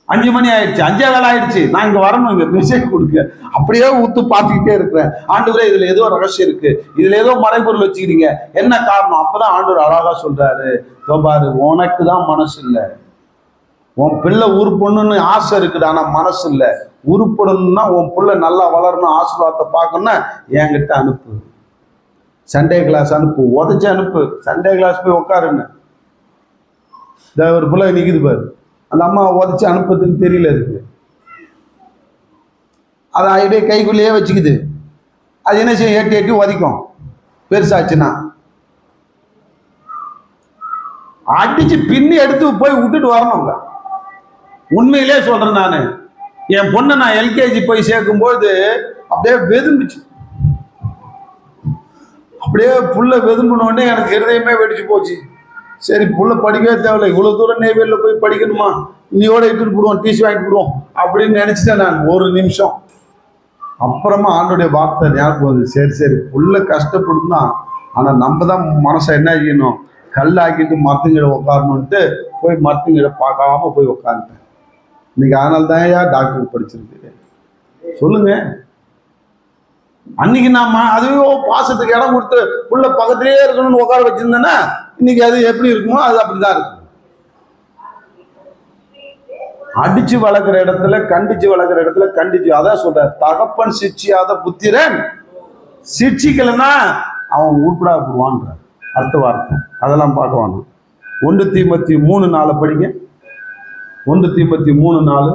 5 மணி ஆயிடுச்சு, 5 வேலை ஆயிடுச்சு, நான் இங்க வரணும், இங்க மெசேஜ் கொடுக்க. அப்படியே உத்து பார்த்துக்கிட்டே இருக்கிறேன். ஆண்டவரே, இதுல ஏதோ ரகசியம் இருக்கு, இதுல ஏதோ மறைபொருள் வச்சுக்கிறீங்க, என்ன காரணம்? அப்பதான் ஆண்டவர் அழகா சொல்றாரு, பாரு, உனக்கு தான் மனசு இல்லை. உன் பிள்ளை உருப்படணும்னு ஆசை இருக்குது, ஆனா மனசு இல்லை. உருப்படணும்னா, உன் பிள்ளை நல்லா வளரணும், ஆசீர்வாதத்தை பார்க்கணும்னா என்கிட்ட அனுப்பு. சண்டே கிளாஸ் அனுப்பு, உதச்சி அனுப்பு. சண்டே கிளாஸ் போய் உட்காருன்னு. ஒரு பிள்ளை நிற்குது பாரு, அந்த அம்மா உதச்சி அனுப்புறதுக்கு தெரியல. அதுக்கு அதை அப்படியே கைக்குள்ளேயே வச்சுக்குது. அது என்ன செய்யும்? எட்டி உதைக்கும். பெருசாச்சுன்னா அடிச்சு பின்னி எடுத்து போய் விட்டுட்டு வரணுங்க. உண்மையிலே சொல்றேன், நான் என் பொண்ணை நான் எல்கேஜி போய் சேர்க்கும்போது அப்படியே வெதும்பிச்சு. அப்படியே புள்ள வெதும்பினோடனே எனக்கு இருதயமே வெடிச்சு போச்சு. சரி, புள்ள படிக்கவே தேவையில்லை, இவ்வளவு தூரம் நெய்வேலியில் போய் படிக்கணுமா, இன்னையோட இட்டுட்டு போடுவோம், டிசி வாங்கிட்டு போடுவோம் அப்படின்னு நினைச்சிட்டேன் நான் ஒரு நிமிஷம். அப்புறமா ஆண்டோடைய வார்த்தை ஞாபகம் வருது. சரி, புள்ள கஷ்டப்படுதுன்னா, ஆனா நம்ம தான் மனசை என்ன செய்யணும், கல்லாக்கிட்டு மரத்துங்கிட உட்காரணுன்ட்டு போய் மரத்துங்கிட பார்க்காம போய் உட்காந்துட்டேன். இன்னைக்கு அதனால தான் டாக்டருக்கு படிச்சிருக்கு. சொல்லுங்க. அன்னைக்கு நாம அதுவே பாசத்துக்கு இடம் கொடுத்து உள்ள பக்கத்திலேயே இருக்கணும்னு உட்கார வச்சிருந்தேன்னா இன்னைக்கு அது எப்படி இருக்குமோ அது அப்படிதான் இருக்கும். அடிச்சு வளர்க்குற இடத்துல கண்டிச்சு வளர்க்குற இடத்துல கண்டிச்சு. அதான் சொல்ற, தகப்பன் சிட்சியாத புத்திரன் சிட்சிக்கலைன்னா அவன் உருப்படா போடுவான்ற அடுத்த வார்த்தை. அதெல்லாம் பார்க்க வேணும். 1 தீமோத்தேயு 3:4 படிங்க. 1 தீமோத்தேயு 3:4.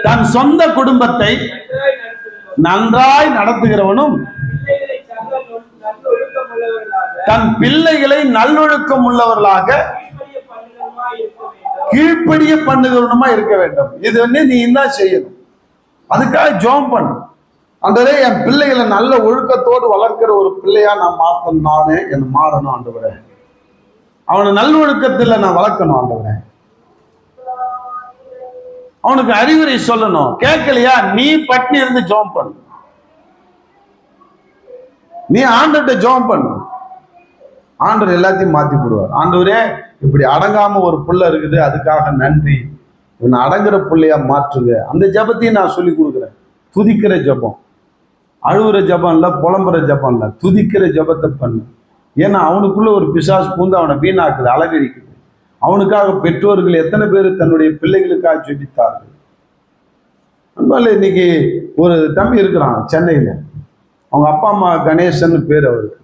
தன் சொந்த குடும்பத்தை நன்றாய் நடத்துகிறவனும் தன் பிள்ளைகளை நல்லொழுக்கம் உள்ளவர்களாக கீழ்ப்படிய பண்ணுகிறவனுமா இருக்க வேண்டும். இது வந்து நீ தான் செய்யணும். அதுக்காக ஜெபம் பண்ணு. ஆண்டவரே, என் பிள்ளைகளை நல்ல ஒழுக்கத்தோடு வளர்க்கிற ஒரு பிள்ளையா நான் மாற்றணும், நானே என்ன மாறணும் ஆண்டவரே. அவனை நல்லொழுக்கத்தில் நான் வளர்க்கணும் ஆண்டவரே. அவனுக்கு அறிவுரை சொல்லணும். கேட்கலையா, நீ பட்டினி இருந்து ஜெபம் பண்ணு. நீ ஆண்டவர்கிட்ட ஜெபம் பண்ணு. ஆண்டவர் எல்லாத்தையும் மாத்தி போடுவார். ஆண்டவரே, இப்படி அடங்காம ஒரு புள்ள இருக்குது, அதுக்காக நன்றி, இவனை அடங்குற பிள்ளையா மாற்றுங்க. அந்த ஜபத்தையும் நான் சொல்லி கொடுக்குறேன். துதிக்கிற ஜபம், அழுவுற ஜபம் இல்லை, புலம்புற ஜபம் இல்லை, துதிக்கிற ஜபத்தை பண்ணு. ஏன்னா அவனுக்குள்ள ஒரு பிசாசு பூந்து அவனை வீணாக்குது, அழகடிக்குது. அவனுக்காக பெற்றோர்கள் எத்தனை பேர் தன்னுடைய பிள்ளைகளுக்காக ஜெபித்தார்கள். அதனால இன்னைக்கு ஒரு தம்பி இருக்கிறான் சென்னையில். அவங்க அப்பா அம்மா கணேசன் பேர், அவருக்கு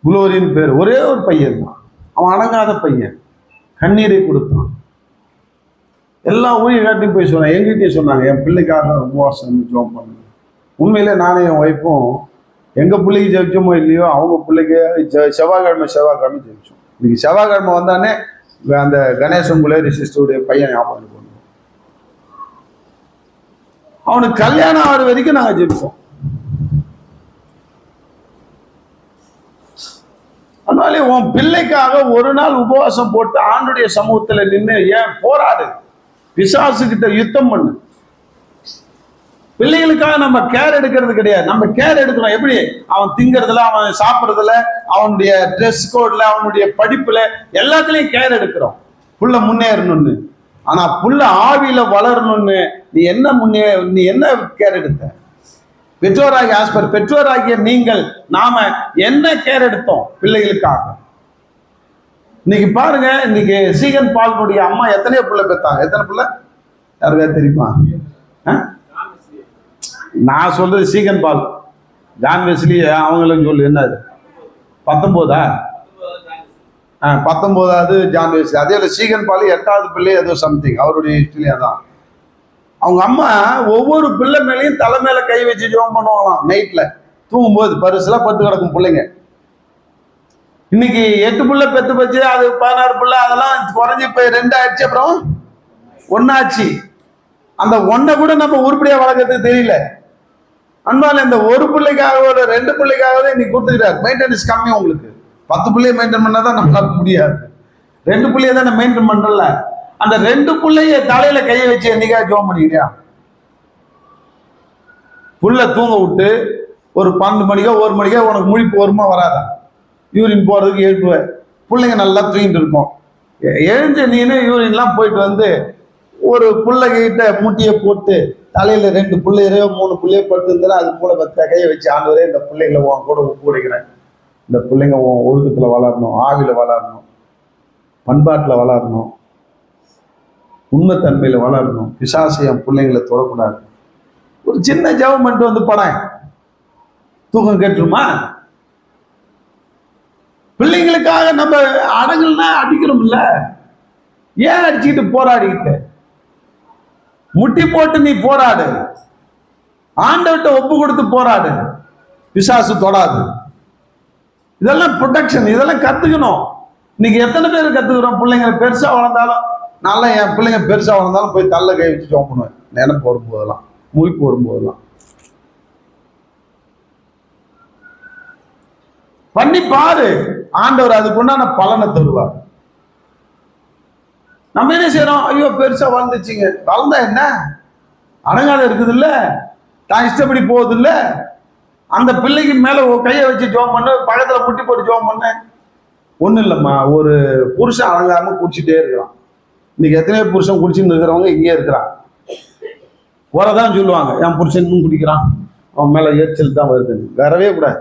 குளோரின்னு பேர். ஒரே ஒரு பையன் தான். அவன் அடங்காத பையன், கண்ணீரை கொடுத்தான். எல்லா ஊழியர்கிட்டையும் போய் சொன்னான், எங்கிட்டையும் சொன்னாங்க, என் பிள்ளைக்காக உபவாசம் ஜெபம் பண்ணுங்க. உண்மையிலே நானும் என் ஒய்ஃபும் எங்கள் பிள்ளைக்கு ஜெபிச்சோமோ இல்லையோ, அவங்க பிள்ளைக்கு செவ்வாய்க்கிழமை ஜெபிச்சோம். இன்னைக்கு செவ்வாய்க்கிழமை வந்தானே அந்த கணேசன் குளோரி சிஸ்டருடைய பையன் ஞாபகம் பண்ணுவோம். அவனுக்கு கல்யாணம் ஆகிற வரைக்கும் நாங்க ஜெபிப்போம். அதனாலே உன் பிள்ளைக்காக ஒரு நாள் உபவாசம் போட்டு ஆண்டுடைய சமூகத்துல நின்று ஏன் போராடு, பிசாசு கிட்ட யுத்தம் பண்ணு. பிள்ளைகளுக்காக நம்ம கேர் எடுக்கிறது கிடையாது, நம்ம கேர் எடுக்கிறோம். எப்படி? அவன் திங்கிறதுல, அவன் சாப்பிட்றதுல, அவனுடைய ட்ரெஸ் கோட்ல, அவனுடைய படிப்புல எல்லாத்துலயும் கேர் எடுக்கிறோம், புள்ள முன்னேறணும்னு. ஆனா புள்ள ஆவியில வளரணும்னு நீ என்ன கேர் எடுத்த? பெற்றோராகிய நீங்கள் நாம என்ன கேர் எடுத்தோம் பிள்ளைகளுக்காக? இன்னைக்கு பாருங்க, இன்னைக்கு சீகன் பால்னுடைய அம்மா எத்தனையோ பிள்ளை பெற்றாங்க. எத்தனை பிள்ளை யாருக்கா தெரியுமா? நான் சொல்றது சீகன் பால், ஜான் வெஸ்லி அவங்களும் சொல்லு. என்னது 19ஆ? 19வது ஜான் வெஸ்லி. அதே சீகன் பால் 8வது பிள்ளை ஏதோ சம்திங், அவருடைய ஹிஸ்டரியா தான். அவங்க அம்மா ஒவ்வொரு பிள்ளை மேலேயும் தலை மேல கை வச்சு ஜெபம் பண்ணுவாங்களாம். நைட்ல தூங்கும்போது பரிசுல பத்து கிடக்கும் பிள்ளைங்க. இன்னைக்கு 8 பிள்ளை பெத்து வச்சு அது 16 பிள்ளை, அதெல்லாம் குறைஞ்சி போய் 2 ஆயிடுச்சு, அப்புறம் 1 ஆச்சு. அந்த 1 கூட நம்ம உருப்படியா வளர்க்கறதுக்கு தெரியல. அன்பால இந்த ஒரு பிள்ளைக்காக ஒரு 2 பிள்ளைக்காகவே இன்னைக்கு கொடுத்துக்கிறார். மெயின்டெனன்ஸ் கம்மி. உங்களுக்கு 10 பிள்ளைய மெயின்டைன் பண்ணாதான் நம்மளால முடியாது. 2 பிள்ளைய தான் மெயின்டைன் பண்றல. அந்த 2 பிள்ளைய தலையில கையை வச்சு என்னைக்கா ஜோம் பண்ணிக்கிறியா? புள்ள தூங்க விட்டு ஒரு 12 மணிக்கோ 1 மணிக்கோ உனக்கு முழிப்பு வருமா வராதா? யூரின் போறதுக்கு எழுப்புவேன். பிள்ளைங்க நல்லா தூங்கிட்டு இருக்கும். எழுந்து நீனு யூரின்லாம் போயிட்டு வந்து ஒரு பிள்ளைகிட்ட முட்டியை போட்டு தலையில 2 பிள்ளையோ 3 பிள்ளையோ படுத்து இருந்தாலும் அது கூட கையை வச்சு, ஆண்டவரே இந்த பிள்ளைங்களை உன் கூட ஒப்புடைக்கிறேன், இந்த பிள்ளைங்க உன் ஒழுக்கத்துல வளரணும், ஆவில வளரணும், பண்பாட்டுல வளரணும், உண்மைத்தன்மையில வளரணும், பிசாசியம் பிள்ளைங்களை தொடக்கூடாது. ஒரு சின்ன ஜெபம் பண்ணிட்டு வந்து படம் தூக்கம் கேட்டுருமா? பிள்ளைங்களுக்காக நம்ம அடங்கல்னா அடிக்கிறோம்ல, ஏன் அடிச்சுக்கிட்டு போராடிக்கிட்டு? முட்டி போட்டு நீ போராடு, ஆண்டவர்கிட்ட ஒப்பு கொடுத்து போராடு, பிசாசு தொடாது. இதெல்லாம் ப்ரொடெக்ஷன், இதெல்லாம் கத்துக்கணும். இன்னைக்கு எத்தனை பேர் கத்துக்கிறோம்? பிள்ளைங்க பெருசா வளர்ந்தாலும், நல்லா என் பிள்ளைங்க பெருசா வளர்ந்தாலும் போய் தள்ள கை வச்சு ஜோம் பண்ணுவேன். நினைப்பு வரும்போதெல்லாம், முழிப்பு வரும்போதெல்லாம் பண்ணி பாரு. ஆண்டவர் அதுக்குண்டான பலனை தருவார். நம்ம என்ன செய்யறோம்? ஐயோ பெருசா வளர்ந்துச்சுங்க. வளர்ந்தா என்ன? அடங்காத இருக்குது இல்ல, தான் இஷ்டப்படி போகுது இல்ல. அந்த பிள்ளைக்கு மேல கையை வச்சு ஜோம் பண்ணு, பக்கத்துல முட்டி போட்டு ஜோம் பண்ண. ஒண்ணும் இல்லம்மா, ஒரு புருஷன் அடங்காம குடிச்சுட்டே இருக்கிறான். இன்னைக்கு எத்தனையோ புருஷன் குடிச்சுன்னு இருக்கிறவங்க இங்கே இருக்கிறான். வரதான் சொல்லுவாங்க, என் புருஷன் குடிக்கிறான், அவன் மேல எரிச்சல் தான் வருதுன்னு. வரவே கூடாது,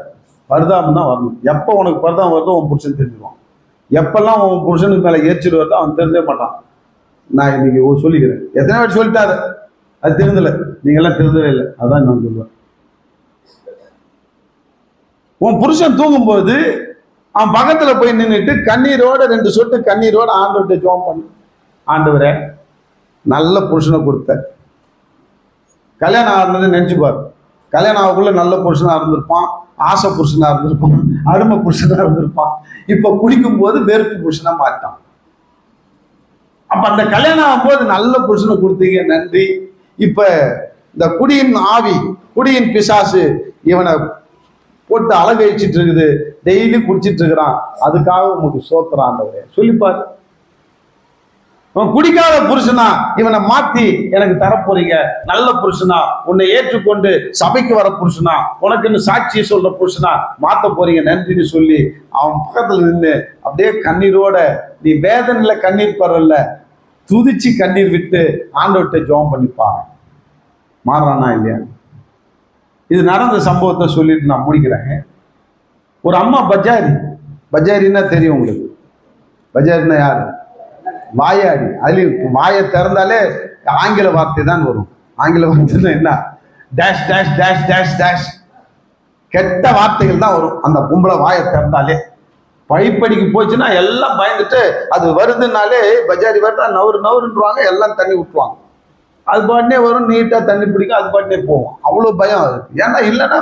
பரிதாபம் தான் வரணும். எப்போ உனக்கு பரிதாபம் வருதோ உன் புருஷன் தெரிஞ்சுக்குவான். எப்பெல்லாம் உன் புருஷனுக்கு மேல எரிச்சல் வருதோ அவன் தெரிஞ்சே மாட்டான். நான் இன்னைக்கு சொல்லிக்கிறேன், எத்தனை வாட்டி சொல்லிட்டாரு, அது திருந்தலை. நீங்க எல்லாம் திருந்தவே இல்லை, அதான் நான் சொல்லுவேன். உன் புருஷன் தூங்கும்போது அவன் பக்கத்துல போய் நின்றுட்டு கண்ணீரோட 2 சொட்டு கண்ணீரோட ஆண்டவர்கிட்ட ஜெபம் பண்ணு. ஆண்டவரே, நல்ல புருஷனை கொடுத்த, கல்யாணம் ஆகுறது நினைச்சுப்பாரு. கல்யாணம் ஆகக்குள்ள நல்ல புருஷனா இருந்திருப்பான், ஆசை புருஷனா இருந்திருப்பான், அருமை புருஷனா இருந்திருப்பான். இப்ப குடிக்கும் போது வெறுப்பு புருஷனா மாட்டான். அப்ப அந்த கல்யாணம் ஆகும்போது நல்ல புருஷனை கொடுத்தீங்க, நன்றி. இப்ப இந்த குடியின் ஆவி, குடியின் பிசாசு இவனை போட்டு அழகழிச்சிட்டு இருக்குது, டெய்லி குடிச்சிட்டு இருக்கிறான், அதுக்காக உங்களுக்கு சோத்திரம் ஆண்டவரே சொல்லிப்பாரு. குடிக்காத புருஷனா இவனை மாத்தி எனக்கு தரப்போறீங்க, நல்ல புருஷனா, உன்னை ஏற்றுக்கொண்டு சபைக்கு வர புருஷனா, உனக்குன்னு சாட்சியை சொல்ற புருஷனா மாத்த போறீங்க, நன்றின்னு சொல்லி அவன் பக்கத்துல நின்று அப்படியே கண்ணீரோட, நீ வேதனையில கண்ணீர் பரல, துதிச்சு கண்ணீர் விட்டு ஆண்டவர்கிட்ட ஜெபம் பண்ணிப்பாங்க. மாறானா இல்லையா? இது நடந்த சம்பவத்தை சொல்லிட்டு நான் முடிக்கிறேன். ஒரு அம்மா பஜாரின்னா தெரியும் உங்களுக்கு? பஜாரின்னா யாரு? வாயாடி. அதுலயும் வாயை திறந்தாலே ஆங்கில வார்த்தை தான் வரும். ஆங்கில வார்த்தை என்ன? Dash dash dash dash dash, கெட்ட வார்த்தைகள் தான் வரும் அந்த பொம்பளை வாயை திறந்தாலே. பைப்படிக்கு போச்சுன்னா எல்லாம் பயந்துட்டு, அது வருதுனாலே பஜாரி வருதா நவருன்றுவாங்க, எல்லாம் தண்ணி விட்டுருவாங்க. அது பாட்டினே வரும், நீட்டா தண்ணி பிடிக்கும், அது பாட்டினே போகும். அவ்வளவு பயம் இருக்கு. ஏன்னா இல்லைன்னா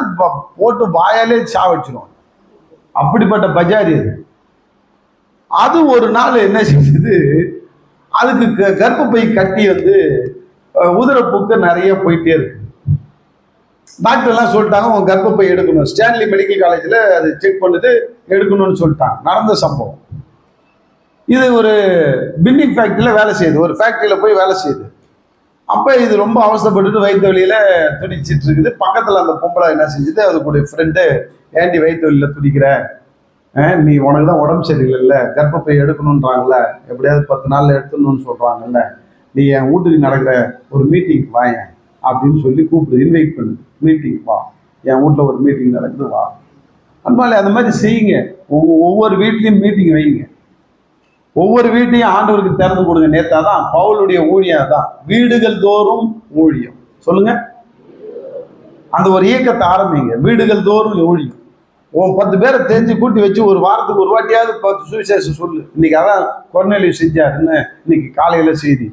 போட்டு வாயாலே சாவடிச்சிடும். அப்படிப்பட்ட பஜாரி அது. அது ஒரு நாள் என்ன செஞ்சது, அதுக்கு கர்ப்பப்பை கட்டி உதிரப்போக்கு நிறைய போயிட்டே இருக்கு. டாக்டர்லாம் சொல்லிட்டாங்க உன் கர்ப்பப்பை எடுக்கணும். ஸ்டான்லி மெடிக்கல் காலேஜில் அது செக் பண்ணுது, எடுக்கணும்னு சொல்லிட்டாங்க. நடந்த சம்பவம் இது. ஒரு பில்டிங் ஃபேக்ட்ரியில் வேலை செய்யுது, ஒரு ஃபேக்ட்ரியில் போய் வேலை செய்யுது. அப்போ இது ரொம்ப அவசரப்பட்டுட்டு வயிற்று வலியில் துடிச்சிட்டு இருக்குது. பக்கத்தில் அந்த பொம்பளை என்ன செஞ்சுது, அதுக்குடைய ஃப்ரெண்டு, ஏண்டி வயிற்று வலியில் துடிக்கிற, நீ உனக்கு தான் உடம்பு சரியில்லைல்ல, கர்ப்பப்பை எடுக்கணுன்றாங்கல்ல, எப்படியாவது 10 நாளில் எடுத்துடணும்னு சொல்கிறாங்கல்ல, நீ என் வீட்டுக்கு நடக்கிற ஒரு மீட்டிங்க்கு வாயேன் அப்படின்னு சொல்லி கூப்பிடுது, இன்வைட் பண்ணுது. மீட்டிங் வா, என் வீட்டில் ஒரு மீட்டிங் நடக்குது வா. அன்பாலே அந்த மாதிரி செய்யுங்க. ஒவ்வொரு வீட்லையும் மீட்டிங் வைங்க. ஒவ்வொரு வீட்டையும் ஆண்டவருக்கு திறந்து கொடுங்க. நேத்தாதான் பவுலுடைய ஊழியம் தான், வீடுகள் தோறும் ஊழியம். சொல்லுங்க, அந்த ஒரு இயக்கத்தை ஆரம்பிங்க, வீடுகள் தோறும் ஊழியம். 10 பேரை தெரிஞ்சு கூட்டி வச்சு ஒரு வாரத்துக்கு ஒரு வாட்டியாவது 10 சுவிசேஷம் சொல்லு. இன்னைக்கு அதான் கொர்நேலியு செஞ்சாருன்னு இன்னைக்கு காலையில செய்தி.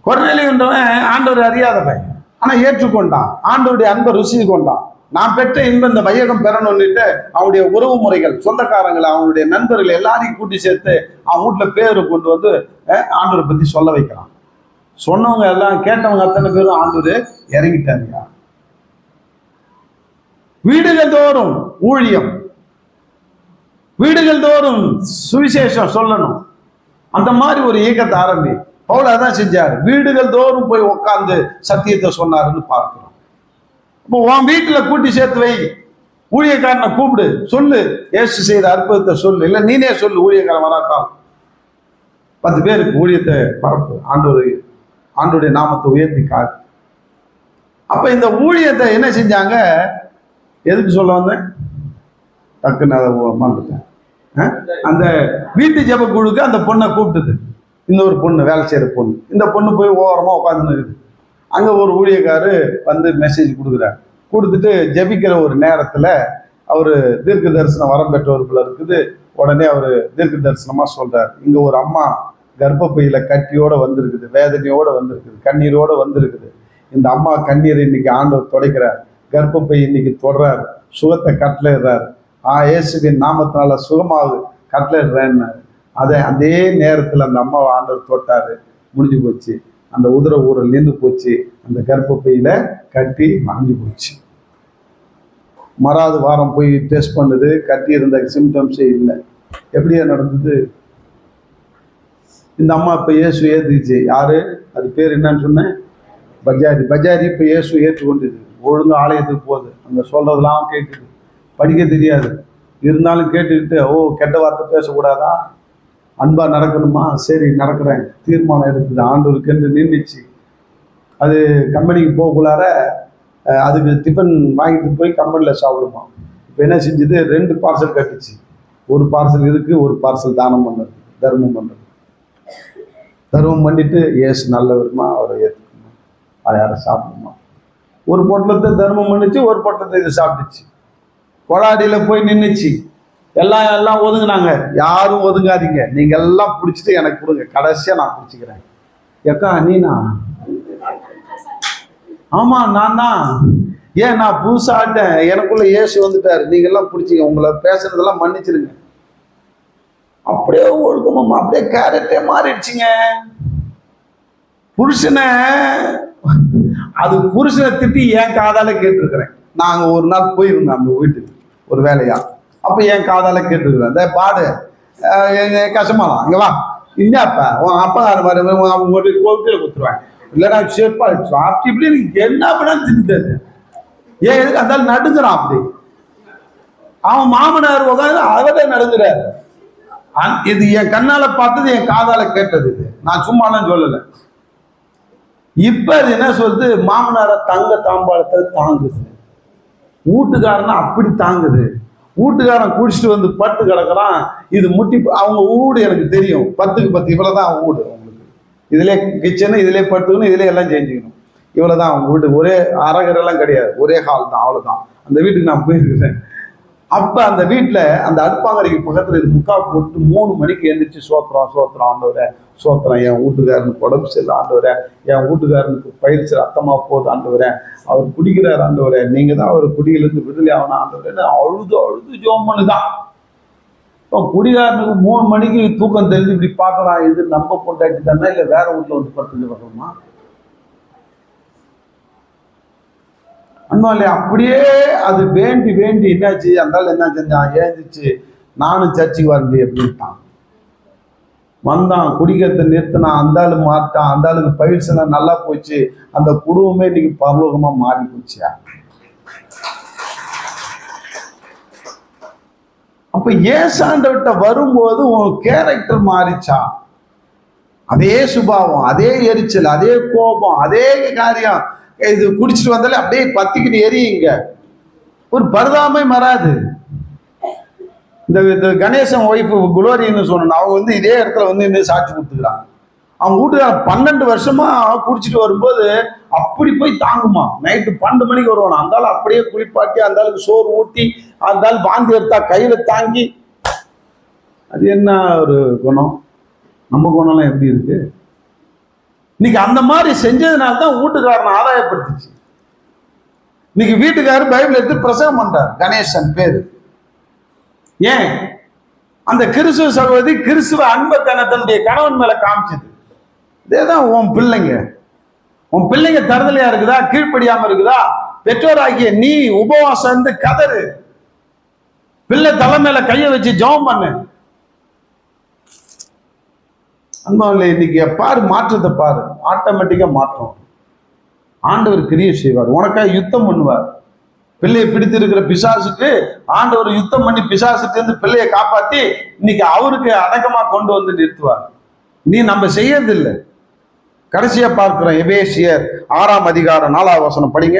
கொர்நேலியுன்றவன் ஆண்டவர் அறியாதவன், ஆனா ஏற்றுக்கொண்டான், ஆண்டவருடைய அன்பை ருசி கொண்டான். நான் பெற்ற இன்பம் இந்த வையகம் பெறணும்னுட்டு அவனுடைய உறவு முறைகள், சொந்தக்காரங்களை, அவனுடைய நண்பர்கள் எல்லாரையும் கூட்டி சேர்த்து அவன் வீட்டுல பேரு கொண்டு வந்து ஆண்டவரை பத்தி சொல்ல வைக்கிறான். சொன்னவங்க எல்லாம், கேட்டவங்க அத்தனை பேரும் ஆண்டவர் இறங்கிட்டாங்க. வீடுகள் தோறும் ஊழியம், வீடுகள் தோறும் சுவிசேஷம் சொல்லணும். அந்த மாதிரி ஒரு இயக்கத்தை ஆரம்பி. பவுல் அதான் செஞ்சார், வீடுகள் தோறும் போய் உட்கார்ந்து சத்தியத்தை சொன்னாருன்னு பார்க்கிறோம். இப்போ உன் வீட்டுல கூட்டி சேர்த்து வை, ஊழியக்காரனை கூப்பிடு, சொல்லு, இயேசு செய்த அற்புதத்தை சொல்லு. இல்லை நீனே சொல்லு, ஊழியக்காரன் வராட்டால் 10 பேருக்கு ஊழியத்தை பரப்பு, ஆண்டோருடைய நாமத்தை உயர்த்தி காட்டு. அப்ப இந்த ஊழியத்தை என்ன செஞ்சாங்க, எதுக்கு சொல்ல வந்தேன், டக்குன்னு அதை மறந்துட்டேன். அந்த வீட்டு ஜெப குழுக்கு அந்த பொண்ணை கூப்பிட்டுது. இன்னொரு பொண்ணு, வேலை செய்யற பொண்ணு. இந்த பொண்ணு போய் ஓரமா உட்காந்துன்னு இருக்குது. அங்க ஒரு ஊழியக்காரு வந்து மெசேஜ் கொடுக்குறாரு. கொடுத்துட்டு ஜெபிக்கிற ஒரு நேரத்துல அவரு தீர்க்க தரிசனம் வரம் பெற்றவர் போல இருக்குது. உடனே அவரு தீர்க்க தரிசனமா சொல்றாரு, இங்க ஒரு அம்மா கர்ப்பப்பையில கட்டியோட வந்திருக்குது, வேதனையோட வந்திருக்குது, கண்ணீரோட வந்திருக்குது. இந்த அம்மா கண்ணீரை இன்னைக்கு ஆண்டவர் துடைக்கிறார், கர்ப்பப்பை இன்னைக்கு தொடர்றாரு, சுகத்தை கட்டளையிடுறாரு. இயேசுவின் நாமத்தினால சுகமாகுது, கட்டளையிடுறேன்னு. அதே நேரத்தில் அந்த அம்மாவை ஆண்டவர் தொட்டாரு, முடிஞ்சு போச்சு. அந்த உதர ஊரல் நின்று போச்சு, அந்த கர்ப்பப்பையில கட்டி மறைஞ்சு போச்சு. மறாவது வாரம் போய் டெஸ்ட் பண்ணுது, கட்டி இருந்த சிம்டம்ஸே இல்லை. எப்படியா நடந்தது? இந்த அம்மா இப்ப இயேசு ஏத்துச்சு. யாரு அது பேர் என்னன்னு சொன்னேன், பஜாரி இப்ப இயேசு ஏற்றுக்கொண்டுது. ஒழுங்கு ஆலயத்துக்கு போகுது, அங்க சொல்றதெல்லாம் கேட்குது, படிக்க தெரியாது, இருந்தாலும் கேட்டுக்கிட்டு கெட்ட வார்த்தை பேசக்கூடாதா, அன்பா நடக்கணுமா, சரி நடக்கிறேன், தீர்மானம் எடுத்தது, ஆண்டவருக்குன்னு நின்றுச்சு. அது கம்பெனிக்கு போகக்குள்ளார அதுக்கு டிஃபன் வாங்கிட்டு போய் கம்பெனியில் சாப்பிடுமா. இப்போ என்ன செஞ்சது, 2 பார்சல் கட்டுச்சு. ஒரு பார்சல் இருக்கு, ஒரு பார்சல் தானம் பண்ணுறது, தர்மம் பண்ணுறது. தர்மம் பண்ணிட்டு ஏசு நல்லவருமா, அவரை ஏற்றுக்குமா, அதை யாரை சாப்பிடுமா. ஒரு பொட்டலத்தை தர்மம் பண்ணிச்சு, ஒரு பொட்டலத்தை இது சாப்பிட்டுச்சு. கொலாடியில் போய் நின்றுச்சு. எல்லாம் ஒதுங்கினாங்க. யாரும் ஒதுங்காதீங்க, நீங்க எல்லாம் பிடிச்சிட்டு எனக்கு கொடுங்க, கடைசியா நான் பிடிச்சிக்கிறேன். எக்கா நீனா? ஆமா நான் தான். ஏன் நான் புதுசாட்டேன், எனக்குள்ள இயேசு வந்துட்டாரு, நீங்க எல்லாம் பிடிச்சிங்க, உங்களை பேசுறதெல்லாம் மன்னிச்சிருங்க. அப்படியே ஒழுக்கமா அப்படியே கேரக்டே மாறிடுச்சுங்க. புருஷனை திட்டி என் காதால கேட்டிருக்கிறேன். நாங்க ஒரு நாள் போயிருந்தோம் அந்த வீட்டுக்கு ஒரு வேலையா. அப்ப என் காதால கேட்டுருக்கிறேன், இந்த பாடு கஷ்டமா இங்க வா, இல்லப்பா உன் அப்பா அவங்க கோவில குத்துருவேன், இல்லைன்னா ஷேப்பா அப்படி இப்படி என்ன பண்ணா திட்டாது. ஏன் எதுக்கு அந்த நடுங்குறான் அப்படி. அவன் மாமனார் உட்காந்து அவரே நடுங்குறாரு. இது என் கண்ணால பார்த்தது, என் காதால கேட்டது, இது நான் சும்மாலாம் சொல்லலை. இப்ப அது என்ன சொல்லுது, மாமனார தங்க தாம்பாளத்தை தாங்குது, வீட்டுக்காரனா அப்படி தாங்குது. வீட்டுக்காரன் குடிச்சிட்டு வந்து பட்டு கிடக்குறான், இது முட்டி. அவங்க வீடு எனக்கு தெரியும், 10க்கு 10 இவ்வளவுதான் அவங்க வீடு. அவங்களுக்கு இதுல கிச்சனு, இதுல படுத்துக்கணும், இதுல எல்லாம் செஞ்சுக்கணும், இவ்வளவுதான் அவங்க வீடு. ஒரே அரகரெல்லாம் கிடையாது, ஒரே ஹால் தான், அவ்வளவுதான். அந்த வீட்டுக்கு நான் போயிருக்கிறேன். அப்ப அந்த வீட்டுல அந்த அடுப்பாங்கரைக்கு பக்கத்துல இது முக்கால் போட்டு 3 மணிக்கு எழுந்திரிச்சு சோத்திரம் ஆண்டவரே, சோத்திரம், என் வீட்டுக்காரனுக்கு உடம்பு சரியில்லை ஆண்டவரே, என் வீட்டுக்காரனுக்கு பயிற்சி ரத்தமா போகுது ஆண்டவரே, அவர் குடிக்கிறார் ஆண்டவரே, நீங்க தான் அவர் குடியிலிருந்து விடுதலை ஆகணும் ஆண்டவரே, அழுது ஜோம் பண்ணுதான். இப்போ குடிகாரனுக்கு 3 மணிக்கு தூக்கம் தெரிஞ்சு இப்படி பார்க்கலாம், இது நம்ம பொண்டாட்டி தானே, இல்லை வேற வீட்டுல வந்து படுத்துட்டு வரணுமா? அன்பாலே அப்படியே அது வேண்டி வேண்டி என்னாச்சு, அந்த என்ன செஞ்சான், ஏந்திச்சு நானும் சர்ச்சுக்கு வரலையே அப்படின்ட்டான். வந்தான், குடிக்கிறத நிறுத்தினான், அந்த ஆளு மாட்டான், அந்த ஆளுக்கு பயிற்சினா நல்லா போச்சு, அந்த குடும்பமே இன்னைக்கு பரலோகமா மாறி போச்சியா. அப்ப ஏசாண்டவர்கிட்ட வரும்போது உன் கேரக்டர் மாறிச்சா, அதே சுபாவம், அதே எரிச்சல், அதே கோபம், அதே காரியம், இது குடிச்சிட்டு வந்தாலே அப்படியே பத்திக்கிட்டு எரியுங்க, ஒரு பரிதாபமே வராது. இந்த கணேசன் ஒய்ஃபு குளோரின்னு சொன்ன அவங்க இதே இடத்துல இன்னும் சாட்சி கொடுத்துக்கிறாங்க. அவங்க வீட்டுக்கார 12 வருஷமா குடிச்சிட்டு வரும்போது அப்படி போய் தாங்குமா, நைட்டு 12 மணிக்கு வருவானா, அந்த அப்படியே குளிப்பாட்டி அந்த ஆளுக்கு சோறு ஊட்டி அந்த ஆள் வாந்தி எடுத்தா கையில தாங்கி. அது என்ன ஒரு குணம், நம்ம குணம்லாம் எப்படி இருக்கு. இன்னைக்கு அந்த மாதிரி செஞ்சதுனால தான் வீட்டுக்காரனை ஆதாயப்படுத்துச்சு. இன்னைக்கு வீட்டுக்காரர் பைபிள் எடுத்து பிரசங்கம் பண்றார், கணேசன் பேரு. ஏன், அந்த கிறிஸ்துவ சகோதரி கிறிஸ்துவ அன்பத்தனை தன்னுடைய கணவன் மேல காமிச்சது. இதேதான் உன் பிள்ளைங்க தருதலையா இருக்குதா, கீழ்ப்படியாம இருக்குதா, பெற்றோராகிய நீ உபவாசம் இருந்து கதறு, பிள்ளை தலை மேல கைய வச்சு ஜெபம் பண்ணு. அன்பாவில்லை, இன்னைக்கு பாரு, மாற்றத்தை பாரு, ஆட்டோமேட்டிக்கா மாற்றம். ஆண்டவர் கிரியை செய்வார், உனக்காக யுத்தம் பண்ணுவார். பிள்ளையை பிடித்திருக்கிற பிசாசுக்கு ஆண்டவர் யுத்தம் பண்ணி பிசாசுக்கு இருந்து பிள்ளையை காப்பாத்தி இன்னைக்கு அவருக்கு அடக்கமா கொண்டு வந்து நிறுத்துவார். நீ நம்ம செய்யறதில்லை. கடைசியா பார்க்கிறோம், எபேசியர் 6ஆம் அதிகாரம் 4ஆவது வசனம் படிங்க.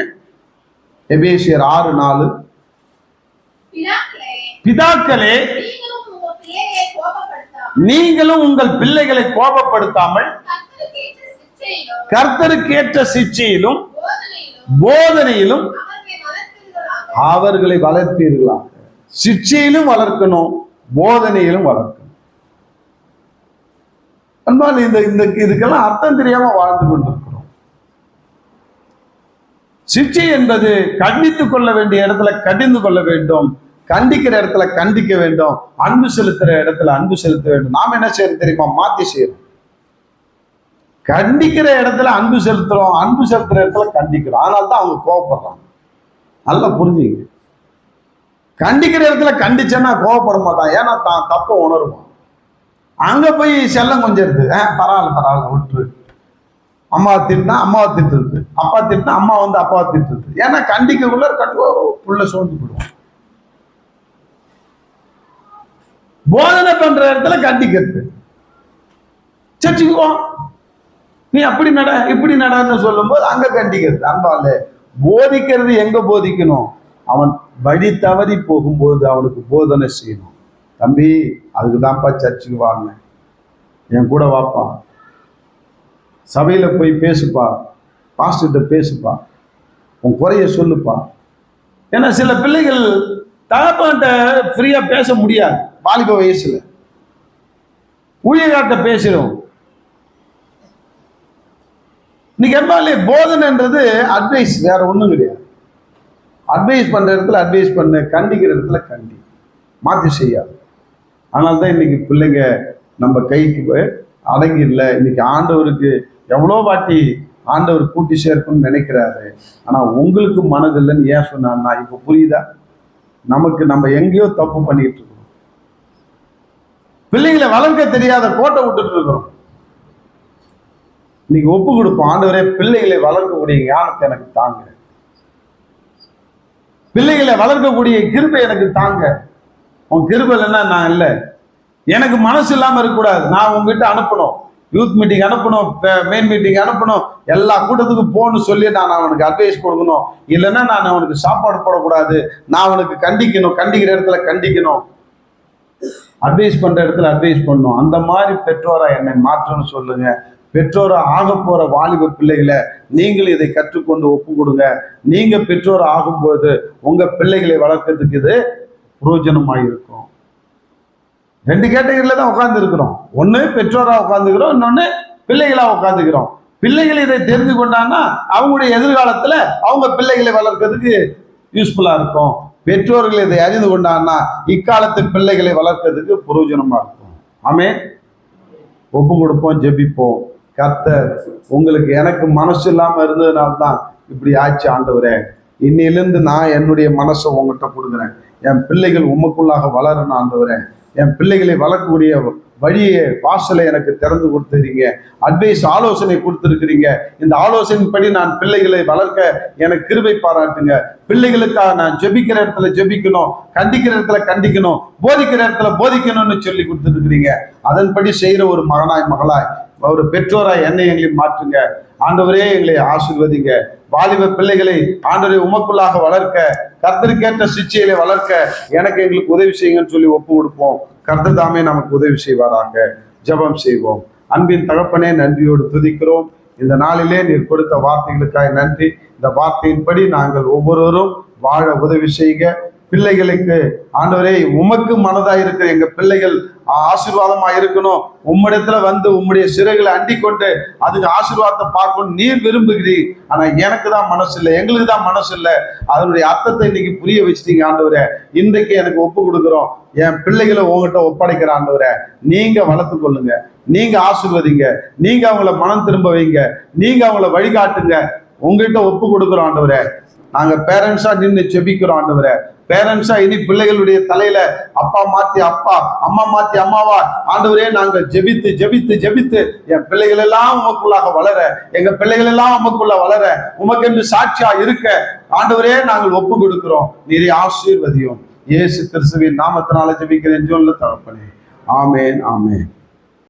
எபேசியர் 6:4. பிதாக்களே, நீங்களும் உங்கள் பிள்ளைகளை கோபப்படுத்தாமல் கர்த்தருக்கேற்ற சிட்சையிலும் போதனையிலும் அவர்களை வளர்ப்பீர்களா. சிட்சையிலும் வளர்க்கணும், போதனையிலும் வளர்க்கணும். இதுக்கெல்லாம் அர்த்தம் தெரியாம வாழ்ந்து கொண்டிருக்கிறோம். சிட்சை என்பது கண்டித்துக் கொள்ள வேண்டிய இடத்துல கடிந்து கொள்ள வேண்டும், கண்டிக்கிற இடத்துல கண்டிக்க வேண்டும், அன்பு செலுத்துற இடத்துல அன்பு செலுத்த வேண்டும். நாம் என்ன செய்யறோம் தெரியுமா, மாத்தி செய்யறோம். கண்டிக்கிற இடத்துல அன்பு செலுத்துறோம், அன்பு செலுத்துற இடத்துல கண்டிக்கிறோம். அதனால தான் அவங்க கோவப்படுறாங்க. நல்லா புரிஞ்சுங்க. கண்டிக்கிற இடத்துல கண்டிச்சேன்னா கோவப்பட மாட்டான், ஏன்னா தான் தப்ப உணருவான். அங்க போய் செல்லம் கொஞ்சிருது, பரவாயில்ல விட்டுரு. அம்மாவை திட்டினா அம்மாவை திட்டுறது, அப்பா திட்டினா அம்மா அப்பாவை திட்டுறது. ஏன்னா கண்டிக்கக்குள்ள புள்ள சோர்ந்து போடுவான். போதனை பண்ற இடத்துல கண்டிக்கிறது. சர்ச்சுக்குவோம், நீ அப்படி நட இப்படி நடன்னு சொல்லும் போது அங்க கண்டிக்கிறது. அன்பாலே, போதிக்கிறது எங்க போதிக்கணும், அவன் வழி தவறி போகும்போது அவனுக்கு போதனை செய்யணும். தம்பி, அதுக்கு தான்ப்பா சர்ச்சுக்கு வாங்க, என் கூட வாப்பா, சபையில போய் பேசுப்பா, பாஸ்டர்கிட்ட பேசுப்பா, உன் குறைய சொல்லுப்பா. ஏன்னா சில பிள்ளைகள் தகப்பன்கிட்ட ஃப்ரீயா பேச முடியாது. வாலிப வயசுல ஊழியர்கிட்ட பேசிடும். இன்னைக்கு எம்மாலே போதனைன்றது அட்வைஸ், வேற ஒண்ணும் கிடையாது. அட்வைஸ் பண்ற இடத்துல அட்வைஸ் பண்ணு, கண்டிக்கிற இடத்துல கண்டி, மாற்றி செய்யாது. அதனால தான் இன்னைக்கு பிள்ளைங்க நம்ம கைக்கு அடங்கி இல்லை. இன்னைக்கு ஆண்டவருக்கு எவ்வளோ வாட்டி ஆண்டவர் கூட்டி சேர்க்கணும்னு நினைக்கிறாரு, ஆனா உங்களுக்கு மனதில்லைன்னு ஏன் சொன்னான்னா, இப்ப புரியுதா? நம்ம எங்கேயோ தப்பு பண்ணிட்டு இருக்கோம். பிள்ளைங்களை வளர்க்க தெரியாத கோட்டை விட்டுட்டு இருக்கிறோம். இன்னைக்கு ஒப்பு கொடுப்போம், ஆண்டவரே பிள்ளைகளை வளர்க்கக்கூடிய ஞானத்தை எனக்கு தாங்க, பிள்ளைகளை வளர்க்கக்கூடிய கிருபை எனக்கு தாங்க. உன் கிருபை இல்லைன்னா நான் இல்லை. எனக்கு மனசு இல்லாம இருக்கக்கூடாது. நான் உங்ககிட்ட அனுப்பணும், யூத் மீட்டிங் அனுப்பணும், மெயின் மீட்டிங் அனுப்பணும், எல்லா கூட்டத்துக்கும் போகணும்னு சொல்லி நான் அவனுக்கு அட்வைஸ் கொடுக்கணும். இல்லைன்னா நான் அவனுக்கு சாப்பாடு போடக்கூடாது, நான் அவனுக்கு கண்டிக்கணும், கண்டிக்கிற இடத்துல கண்டிக்கணும், அட்வைஸ் பண்ற இடத்துல அட்வைஸ் பண்ணணும். அந்த மாதிரி பெற்றோரா என்னை மாற்றணும்னு சொல்லுங்க. பெற்றோரா ஆக போற வாலிப பிள்ளைகளை நீங்கள் இதை கற்றுக்கொண்டு ஒப்பு கொடுங்க. நீங்க பெற்றோர் ஆகும்போது உங்க பிள்ளைகளை வளர்க்கறதுக்கு இது பிரயோஜனமாக இருக்கும். 2 கேட்டகரியில தான் உட்கார்ந்து இருக்கிறோம். ஒண்ணு பெற்றோரா உட்காந்துக்கிறோம், இன்னொன்னு பிள்ளைகளா உட்காந்துக்கிறோம். பிள்ளைகள் இதை தெரிந்து கொண்டாங்கன்னா அவங்களுடைய எதிர்காலத்துல அவங்க பிள்ளைகளை வளர்க்கறதுக்கு யூஸ்ஃபுல்லா இருக்கும். பெற்றோர்கள் இதை அறிந்து கொண்டாங்கன்னா இக்காலத்து பிள்ளைகளை வளர்க்கறதுக்கு பிரயோஜனமா இருக்கும். ஆமென். ஒப்பு கொடுப்போம், ஜெபிப்போம். கர்த்தர் உங்களுக்கு எனக்கு மனசு இல்லாம இருந்ததுனால தான் இப்படி ஆச்சு ஆண்டவரே, இன்னிலிருந்து நான் என்னுடைய மனசை உங்ககிட்ட கொடுக்குறேன். என் பிள்ளைகள் உமக்குள்ளாக வளரணும் ஆண்டவரே. என் பிள்ளைகளை வளர்க்கக்கூடிய வழியை வாசலை எனக்கு திறந்து கொடுத்துருக்கீங்க. அட்வைஸ் ஆலோசனை கொடுத்துருக்கிறீங்க. இந்த ஆலோசனைப்படி நான் பிள்ளைகளை வளர்க்க எனக்கு கிருபை பாராட்டுங்க. பிள்ளைகளுக்காக நான் ஜெபிக்கிற இடத்துல ஜெபிக்கணும், கண்டிக்கிற இடத்துல கண்டிக்கணும், போதிக்கிற இடத்துல போதிக்கணும்னு சொல்லி கொடுத்துருக்கிறீங்க. அதன்படி செய்யற ஒரு மகனாய் மகளாய் ஒரு பெற்றோராய் என்னை எங்களை மாற்றுங்க ஆண்டவரே. எங்களை ஆசீர்வதிங்க. வாலிப பிள்ளைகளை ஆண்டவரை உமக்குள்ளாக வளர்க்க, கர்த்தருக்கேற்ற சிச்சையிலே வளர்க்க எனக்கு எங்களுக்கு உதவி செய்யுங்கன்னு சொல்லி ஒப்பு கொடுப்போம். கர்த்தர் தாமே நமக்கு உதவி செய்வாராக. ஜெபம் செய்வோம். அன்பின் தகப்பனே, நன்றியோடு துதிக்கிறோம். இந்த நாளிலே நீர் கொடுத்த வார்த்தைகளுக்காக நன்றி. இந்த வார்த்தையின்படி நாங்கள் ஒவ்வொருவரும் வாழ உதவி செய்க. பிள்ளைகளுக்கு ஆண்டவரே உமக்கு மனதா இருக்கிற எங்க பிள்ளைகள் ஆசீர்வாதமா இருக்கணும். உம்மிடத்துல வந்து உம்முடைய சிறைகளை அண்டி கொண்டு அதுக்கு ஆசீர்வாதத்தை பார்க்கணும் நீர் விரும்புகிறீர். ஆனா எனக்கு தான் மனசு இல்லை, எங்களுக்கு தான் மனசு இல்லை. அதனுடைய அர்த்தத்தை இன்னைக்கு புரிய வச்சுட்டீங்க ஆண்டவரே. இன்றைக்கு எனக்கு ஒப்பு கொடுக்குறோம். என் பிள்ளைகளை உங்ககிட்ட ஒப்படைக்கிற ஆண்டவரே. நீங்க வளர்த்து கொள்ளுங்க, நீங்க ஆசீர்வதிங்க, நீங்க அவங்கள மனம் திரும்ப வைங்க, நீங்க அவங்கள வழிகாட்டுங்க. உங்ககிட்ட ஒப்பு கொடுக்குறோம் ஆண்டவரே. நாங்க பேரண்ட்ஸா நின்று ஜெபிக்கிறோம் ஆண்டவரே. பேரண்ட்ஸா இனி பிள்ளைகளுடைய தலையில அப்பா மாத்தி அப்பா, அம்மா மாத்தி அம்மாவா ஆண்டவரே நாங்கள் ஜெபித்து ஜெபித்து ஜெபித்து என் பிள்ளைகள் எல்லாம் உமக்குள்ளாக வளர, எங்க பிள்ளைகள் எல்லாம் உமக்குள்ள வளர, உமக்கென்று சாட்சியா இருக்க ஆண்டவரே நாங்கள் ஒப்பு கொடுக்கிறோம். நீரே ஆசீர்வதியும். இயேசு கிறிஸ்துவின் நாமத்தினால ஜெபிக்கிறேன் சொல்ல தகப்பனே. ஆமேன், ஆமேன்.